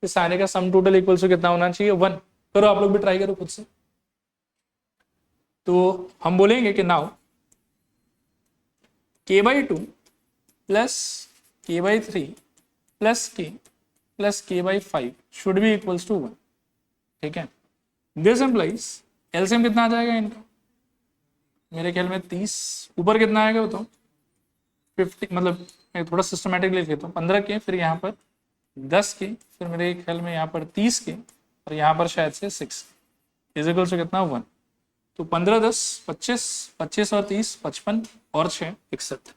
इस सारे का सम टोटल इक्वल टू कितना होना चाहिए, 1। करो आप लोग भी ट्राई करो खुद से। तो हम बोलेंगे कि now k/2 plus k/3 plus k plus k/5 should be equals to 1। ठीक है, दिस एम्प्लाइज एलसीएम कितना आ जाएगा इनका, मेरे ख्याल में 30, ऊपर कितना आएगा बताओ 50, मतलब मैं थोड़ा सिस्टमेटिकली लिख लेता हूँ, 15 के, फिर यहाँ पर 10 के, फिर मेरे ख्याल में यहाँ पर 30 के, और यहाँ पर शायद से 6 इज इक्वल टू कितना 1। तो 15 10 25, 25 और 30 55 और 6 61,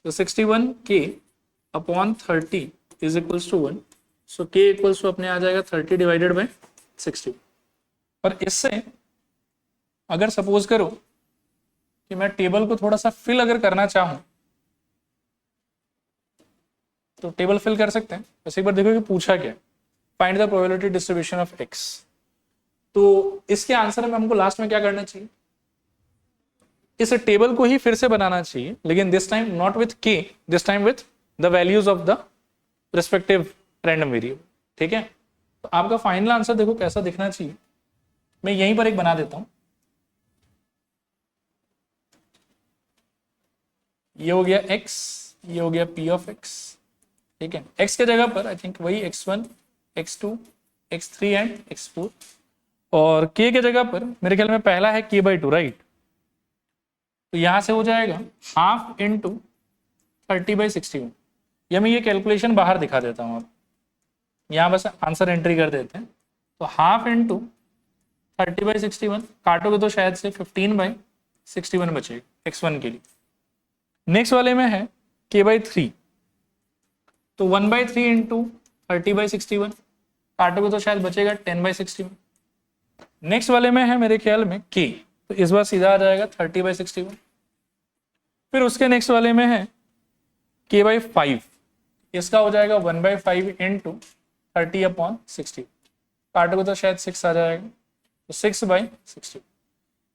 तो 61 k upon 30 is equals to 1। So k equals to अपने आ जाएगा 30 डिवाइडेड बाई 60। और इससे अगर सपोज करो कि मैं टेबल को थोड़ा सा फिल अगर करना चाहूं, तो टेबल फिल कर सकते हैं। बस एक बार देखो कि पूछा क्या, find the probability distribution of x। तो इसके आंसर में हमको लास्ट में क्या करना चाहिए, इस टेबल को ही फिर से बनाना चाहिए, लेकिन this time not with k, this time with the values of the respective random variable. ठीक है, तो आपका फाइनल आंसर देखो कैसा दिखना चाहिए। मैं यहीं पर एक बना देता हूं, ये हो गया x, ये हो गया p ऑफ x। ठीक है, x के जगह पर आई थिंक वही x1, x2, x3 and x4, और k के जगह पर मेरे ख्याल में पहला है k/2, राइट। तो यहां से हो जाएगा हाफ इंटू 30/61, या मैं ये कैलकुलेशन बाहर दिखा देता हूं, आप यहाँ बस आंसर एंट्री कर देते हैं। तो हाफ इंटू 30/61, काटोगे तो शायद से 15/61 बचेगा x1 के लिए। नेक्स्ट वाले में है k/3, तो 1/3 इंटू 30/61, काटोगे तो शायद बचेगा 10/61। नेक्स्ट वाले में है मेरे ख्याल में k, तो इस बार सीधा आ जाएगा 30/61। फिर उसके नेक्स्ट वाले में है k/5, इसका हो जाएगा 1/5 इंटू 30/60, काटोगे तो शायद 6 आ जाएगा, तो 6/60।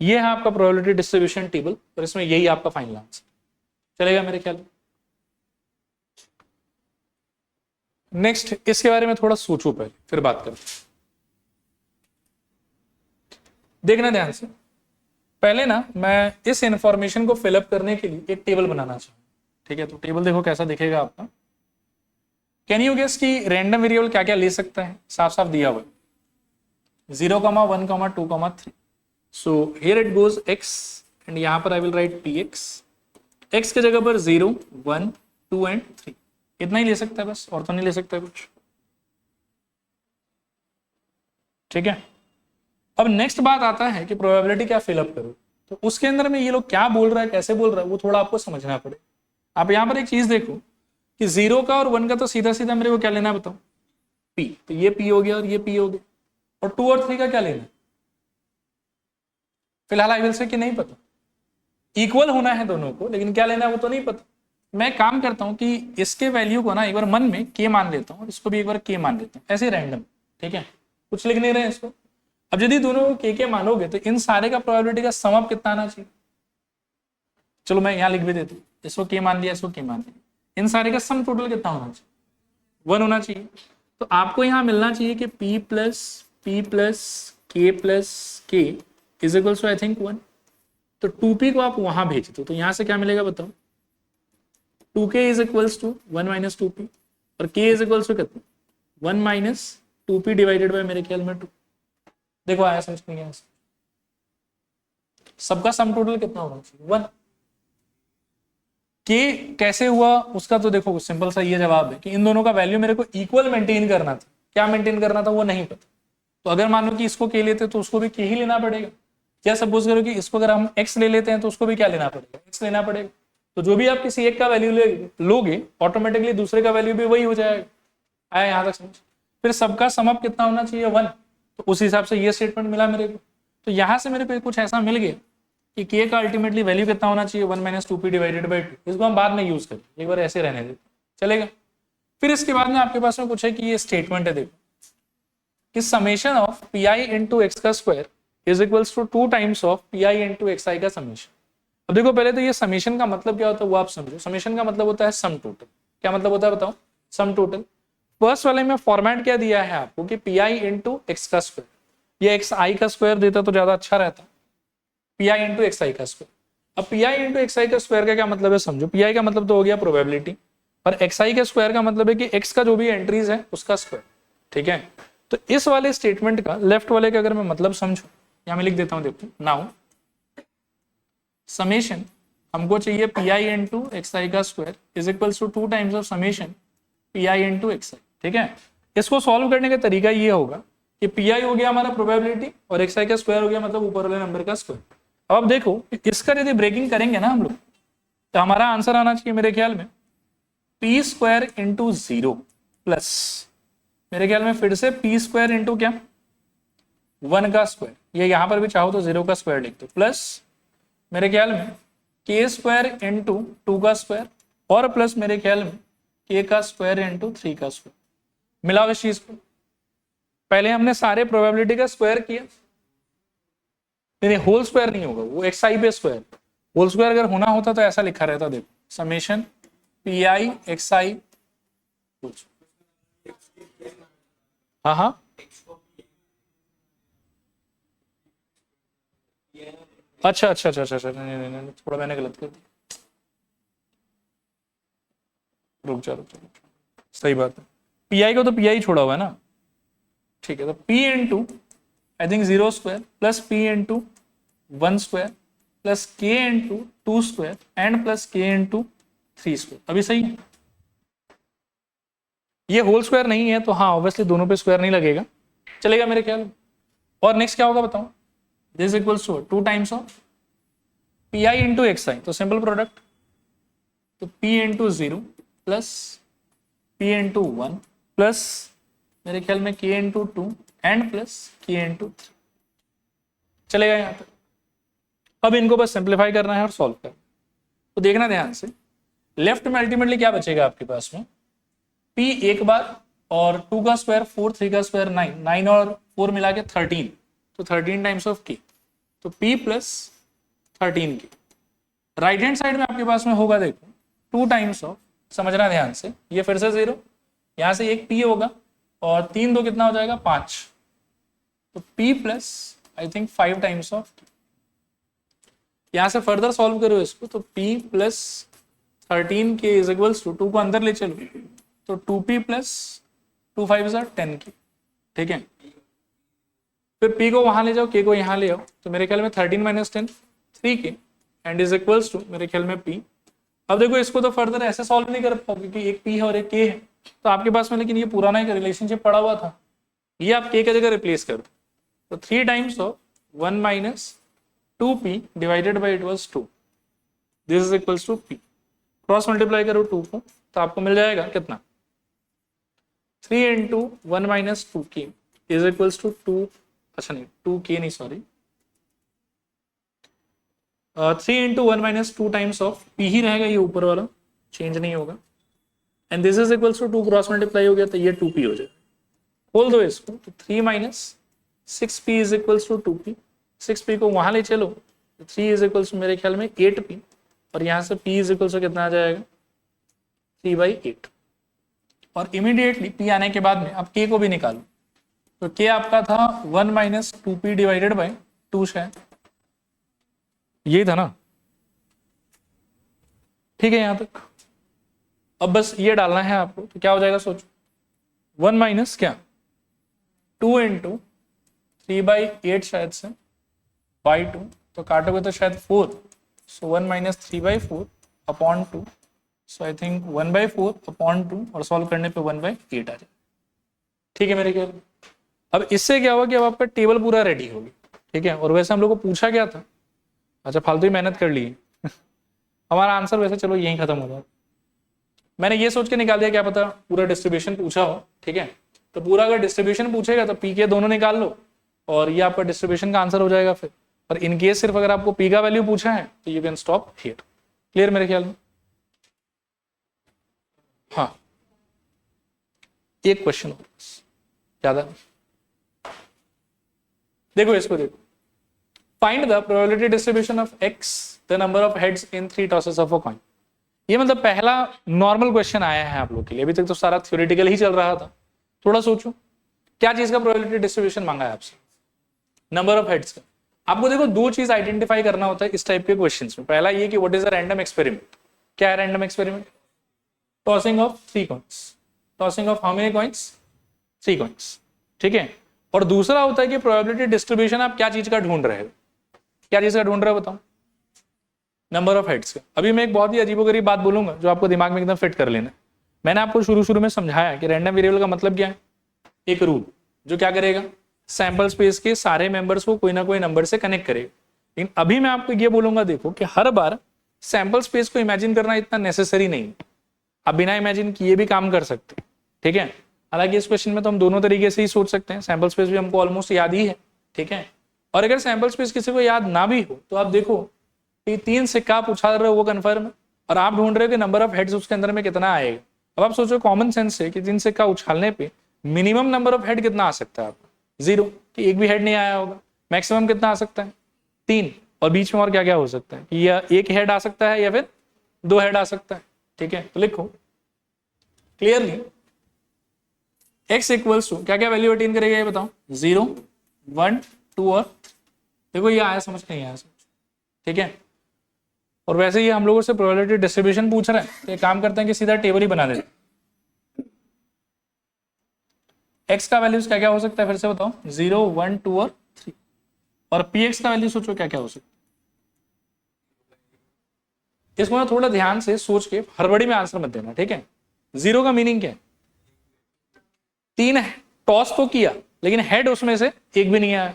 ये है आपका प्रोबेबिलिटी डिस्ट्रीब्यूशन टेबल, और इसमें यही आपका फाइनल आंसर चलेगा मेरे ख्याल में। नेक्स्ट इसके बारे में थोड़ा सोचो पहले, फिर बात करते हैं। देखना ध्यान से, पहले ना मैं इस इंफॉर्मेशन को फिलअप करने के लिए एक टेबल बनाना चाहूँ। ठीक है, तो टेबल देखो कैसा दिखेगा आपका। कैन यू गेस कि रैंडम वेरिएबल क्या क्या ले सकता है, साफ साफ दिया हुआ 0, 1, 2, 3। So here it goes x, and यहाँ पर I will write px। x के जगह पर 0, 1, 2 एंड 3, इतना ही ले सकता है बस, और तो नहीं ले सकता कुछ। ठीक है, अब नेक्स्ट बात आता है कि प्रोबेबिलिटी क्या फिलअप करो। तो उसके अंदर में ये लोग क्या बोल रहा है, कैसे बोल रहा है, वो थोड़ा आपको समझना पड़े। आप यहाँ पर एक चीज देखो कि 0 का और 1 का तो सीधा सीधा मेरे को क्या लेना है बताओ, p। तो ये p हो गया और ये p हो गया, और 2 और 3 का क्या लेना है, फिलहाल आई विल से कि नहीं पता, इक्वल होना है दोनों को, लेकिन क्या लेना है वो तो नहीं पता। मैं काम करता हूं कि इसके वैल्यू को ना एक बार मन में k मान लेता हूं, इसको भी एक बार k मान लेता हूं, ऐसे रैंडम। ठीक है, कुछ लिख नहीं रहे इसको। अब यदि दोनों को k मानोगे तो इन सारे का प्रोबेबिलिटी का सम अप कितना आना चाहिए, चलो मैं यहाँ लिख भी देता हूँ, इसको k मान लिया, इसको k मान लिया, इन सारे का सम टोटल कितना होना चाहिए, 1 होना चाहिए। तो आपको यहाँ मिलना चाहिए कि p plus k is equal to I think 1। तो 2p को आप वहां भेज दो, तो यहां से क्या मिलेगा बताओ, 2k is equals to 1 minus 2p, और k इज इक्वल्स टू कितना 1 माइनस 2p डिवाइडेड बाय मेरे ख्याल में 2। देखो आया समझ में, सबका सम टोटल कितना होना चाहिए 1। के कैसे हुआ उसका तो देखो सिंपल सा ये जवाब है कि इन दोनों का वैल्यू मेरे को इक्वल मेंटेन करना था। क्या मेंटेन करना था वो नहीं पता, तो अगर मान लो कि इसको के लेते तो उसको भी के ही लेना पड़ेगा। या सपोज करो कि इसको अगर हम एक्स ले लेते हैं तो उसको भी क्या लेना पड़ेगा, एक्स लेना पड़ेगा। तो जो भी आप किसी एक का वैल्यू लोगे ऑटोमेटिकली दूसरे का वैल्यू भी वही हो जाएगा। आया यहाँ तक समझ। फिर सबका सम अप कितना होना चाहिए 1, तो उस हिसाब से ये स्टेटमेंट मिला मेरे को। तो यहाँ से मेरे को कुछ ऐसा मिल गया कि के का अल्टीमेटली वैल्यू कितना होना चाहिए 1 - 2p डिवाइडेड बाई 2। इसको हम बाद में यूज करें, एक बार ऐसे रहने देते चलेगा। फिर इसके बाद में आपके पास में कुछ है कि ये स्टेटमेंट है, देखो कि summation of P I into X का square is equals to 2 times of P I into X I का समेशन। अब देखो पहले तो ये समेशन का मतलब क्या होता है वो आप समझो। समेशन का मतलब होता है सम टोटल। क्या मतलब होता है बताओ, सम टोटल। फर्स्ट वाले में फॉर्मेट क्या दिया है आपको कि पी आई इंटू एक्स का स्क्वायर, ये एक्स आई का स्क्वायर देता तो ज्यादा अच्छा रहता, P I into X I का स्क्वायर। अब P I into X I का स्क्वायर का क्या मतलब है समझो। पी आई का मतलब तो हो गया प्रोबेबिलिटी, और एक्स आई का स्क्वायर का मतलब है कि एक्स का जो भी एंट्रीज है उसका स्क्वायर, ठीक है। तो इस वाले स्टेटमेंट का लेफ्ट वाले का अगर मैं मतलब समझू, यहां मैं लिख देता हूं, देखो नाउ समेशन हमको चाहिए P I into X I का square is equals to 2 times of summation P I into X I, ठीक है। इसको सॉल्व करने का तरीका ये होगा कि पी आई हो गया हमारा प्रोबेबिलिटी और एक्स आई का स्क्वायर हो गया मतलब ऊपर वाले नंबर का स्क्वायर। अब आप देखो इसका यदि ब्रेकिंग करेंगे ना हम लोग तो हमारा आंसर आना चाहिए मेरे ख्याल में पी स्क्वायर इंटू 0 प्लस, मेरे ख्याल में फिर से पी स्क्वायर इंटू क्या 1 का स्क्वायर, ये यहां पर भी चाहो तो 0 का स्क्वायर लिख दो, प्लस मेरे ख्याल में के स्क्वायर इंटू 2 का स्क्वायर और प्लस मेरे ख्याल में के का स्क्वायर इंटू 3 का स्क्वायर। मिलाओ इस चीज को, पहले हमने सारे प्रोबेबिलिटी का स्क्वायर किया, नहीं होल स्क्वायर नहीं होगा वो एक्स आई पे स्क्वायर, होल स्क्वायर अगर होना होता तो ऐसा लिखा रहता, देखो समेशन पी आई एक्स आई, हाँ हाँ अच्छा अच्छा अच्छा अच्छा नहीं, थोड़ा मैंने गलत कर दिया, रुक जा सही बात है। पी आई को तो पी आई छोड़ा हुआ है ना, ठीक है। तो P into I think 0 square plus P into 1 square plus K into 2 square and plus K into 3 square, अभी सही है। ये होल स्क्वायर नहीं है तो हाँ ऑब्वियसली दोनों पे स्क्वायर नहीं लगेगा, चलेगा मेरे ख्याल। और नेक्स्ट क्या होगा बताओ, this equals to 2 times of P I into X I, तो सिंपल प्रोडक्ट, तो P into 0 plus P into 1 plus मेरे ख्याल में K into 2 and plus K into 3, चलेगा यहाँ तक। अब इनको बस सिंप्लीफाई करना है और सॉल्व करना। तो देखना ध्यान से, लेफ्ट में अल्टीमेटली क्या बचेगा आपके पास में, p एक बार और 2 का स्क्वायर 4, 3 का स्क्वायर 9, 9 और 4 मिला के 13, तो 13 टाइम्स ऑफ k, तो p plus 13 k। Right hand side में आपके पास में होगा देखो 2 टाइम्स ऑफ, समझना ध्यान से, ये फिर से 0, यहाँ से एक p होगा और 3 2 कितना हो जाएगा 5, तो p plus I think 5 times of k। यहाँ से फर्दर सॉल्व करो इसको, तो p plus 13k is equals to 2 को अंदर ले चलो तो 2p प्लस 2 5 10k, ठीक है। फिर p को वहां ले जाओ, k को यहाँ ले आओ, तो मेरे ख्याल में 13 - 10 3k and is equals to मेरे ख्याल में p। अब देखो इसको तो फर्दर ऐसे सॉल्व नहीं कर पाओगे क्योंकि एक p है और एक k है, तो आपके पास में लेकिन ये पुराना एक रिलेशनशिप पड़ा हुआ था, ये आप k का जगह रिप्लेस कर दो, तो 3 times of 1 - 2p divided by it was 2, this is equals to p। Cross multiply करो 2 को तो आपको मिल जाएगा कितना 3 into 1 - 2k is equals to 2, अच्छा नहीं 2k नहीं sorry, 3 into 1 - 2 times of p ही रहेगा, ये ऊपर वाला चेंज नहीं होगा, and this is equals to 2 cross multiply हो गया तो ये 2p हो जाएगा। खोल दो इसको, तो 3 - 6p is equals to 2p, 6p को वहां ले चलो तो 3 इज इक्वल्स टू मेरे ख्याल में 8p, और यहाँ से p इज इक्वल्स टू कितना आ जाएगा 3/8, और इमीडिएटली p आने के बाद में अब k को भी निकालो, तो k आपका था 1 - 2p डिवाइडेड बाई 2 शायद, यही था ना, ठीक है यहाँ तक। अब बस ये डालना है आपको, तो क्या हो जाएगा सोचो, 1 माइनस क्या 2 इंटू 3/8 शायद से बाई 2, तो काटोगे तो शायद 4, सो 1 - 3/4 upon 2, so I think 1/4 upon 2 और सॉल्व करने पे 1/8 आ जाए। ठीक है मेरे ख्याल। अब इससे क्या हुआ कि अब आपका टेबल पूरा रेडी हो गया। ठीक है, और वैसे हम लोग को पूछा क्या था, अच्छा फालतू ही मेहनत कर ली हमारा आंसर वैसे चलो यहीं खत्म हो जाए। मैंने ये सोच के निकाल दिया, क्या पता पूरा डिस्ट्रीब्यूशन पूछा हो। ठीक है, तो पूरा अगर डिस्ट्रीब्यूशन पूछेगा तो पी के दोनों निकाल लो और ये आपका डिस्ट्रीब्यूशन का आंसर हो जाएगा फिर। और इन केस सिर्फ अगर आपको पी का वैल्यू पूछा है तो you can stop here. Clear मेरे ख्याल में। हाँ, एक क्वेश्चन ज्यादा देखो, इसको देखो, find the probability distribution of x the number of heads in 3 tosses of a coin. ये मतलब पहला नॉर्मल क्वेश्चन आया है आप लोग के लिए। अभी तक तो सारा थ्योरेटिकल ही चल रहा था। थोड़ा सोचो क्या चीज का प्रोबेबिलिटी डिस्ट्रीब्यूशन मांगा है आपसे, नंबर ऑफ हेड्स का। आपको देखो दो चीज आइडेंटिफाई करना होता है इस टाइप के क्वेश्चंस में। पहला ये कि what is a random experiment. क्या है random experiment? Tossing of 3 coins. Tossing of how many coins? 3 coins. ठीक है, और दूसरा होता है कि प्रोबेबिलिटी डिस्ट्रीब्यूशन आप क्या चीज का ढूंढ रहे हो। क्या चीज का ढूंढ रहे हो बताओ? नंबर ऑफ हेड्स का। अभी मैं एक बहुत ही अजीबोगरीब बात बोलूंगा जो आपको दिमाग में एकदम फिट कर लेना। मैंने आपको शुरू में समझाया कि रैंडम वेरिएबल का मतलब क्या है। एक रूल जो क्या करेगा, सैंपल स्पेस के सारे मेंबर्स को कोई ना कोई नंबर से कनेक्ट करेगा। लेकिन अभी मैं आपको ये बोलूंगा, देखो कि हर बार सैंपल स्पेस को इमेजिन करना इतना नेसेसरी नहीं है। आप बिना इमेजिन किए भी काम कर सकते हैं। ठीक है, हालांकि इस क्वेश्चन में तो हम दोनों तरीके से ही सोच सकते हैं। सैंपल स्पेस भी हमको ऑलमोस्ट याद ही है। ठीक है, और अगर सैंपल स्पेस किसी को याद ना भी हो तो आप देखो कि 3 सिक्का आप उछाल रहे हो वो कन्फर्म है, और आप ढूंढ रहे हो कि नंबर ऑफ हेड्स उसके अंदर में कितना आएगा। अब आप सोचो कॉमन सेंस से कि 3 सिक्का उछालने पे मिनिमम नंबर ऑफ हेड कितना आ सकता है आपका? 0, कि एक भी हेड नहीं आया होगा। मैक्सिमम कितना आ सकता है? 3, और बीच में और क्या क्या हो सकता है कि या एक हेड आ सकता है या फिर 2 हेड आ सकता है। ठीक है, तो लिखो क्लियरली x इक्वल्स टू क्या क्या वैल्यू अटेन करेगा ये बताओ? 0, 1, 2 और 3। देखो ये आया समझ, नहीं आया समझ? ठीक है, और वैसे ही हम लोगों से प्रोबेबिलिटी डिस्ट्रीब्यूशन पूछ रहे हैं तो एक काम करते हैं कि सीधा टेबल ही बना देते हैं। x का वैल्यूज क्या क्या हो सकता है फिर से बताओ? 0, 1, 2 और 3। और px का वैल्यू सोचो क्या क्या हो सकता है। इसको ना थोड़ा ध्यान से सोच के हड़बड़ी में आंसर मत देना। ठीक है, 0 का मीनिंग क्या है? 3 टॉस तो किया लेकिन हेड उसमें से एक भी नहीं आया,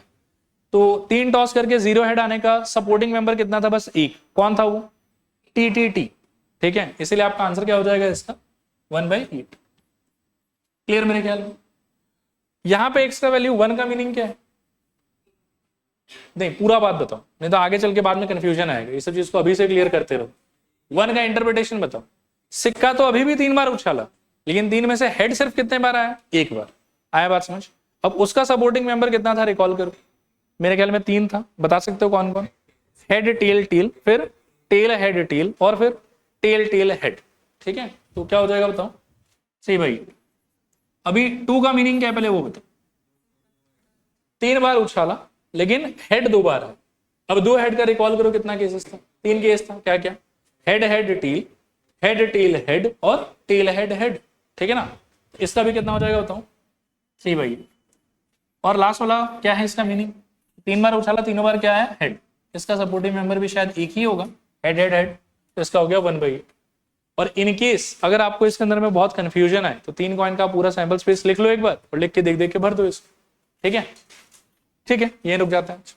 तो 3 टॉस करके 0 हेड आने का सपोर्टिंग मेंबर कितना था? बस एक। कौन था वो? T T T. ठीक है, इसलिए आपका आंसर क्या हो जाएगा इसका? 1/8। क्लियर मेरे ख्याल में। यहां पे x का वैल्यू 1 का मीनिंग क्या है? नहीं, पूरा बात बताओ, नहीं तो आगे चल के बाद में कंफ्यूजन आएगा। ये सब चीज को अभी से क्लियर करते रहो। 1 का इंटरप्रिटेशन बताओ। सिक्का तो अभी भी 3 बार उछाला, लेकिन 3 में से हेड सिर्फ कितने बार आया? एक बार आया। बात समझ? अब उसका सपोर्टिंग मेंबर कितना था रिकॉल करो। मेरे ख्याल में 3 था। बता सकते हो कौन कौन? हेड टेल टेल, फिर टेल हेड टेल, और फिर टेल टेल हेड। ठीक है, तो क्या हो जाएगा बताओ? सही भाई। अभी 2 का मीनिंग क्या है पहले वो बताओ। 3 बार उछाला लेकिन हेड 2 बार है। अब 2 हेड का रिकॉल करो, कितना केसेस था? 3 केस था। क्या क्या? Head head tell, head tail head और टेल हेड हेड। ठीक है ना, इसका भी कितना हो जाएगा बताओ? सही भाई। और लास्ट वाला क्या है इसका मीनिंग? 3 बार उछाला, तीनों बार क्या है? हेड। इसका सपोर्टिव मेंबर भी शायद एक ही होगा, हेड हेड हेड, तो इसका हो गया 1/8। और इन केस अगर आपको इसके अंदर में बहुत कंफ्यूजन है तो 3 कॉइन का पूरा सैंपल स्पेस लिख लो एक बार और लिख के देख देख के भर दो इसको। ठीक है, ठीक है, ये रुक जाता है।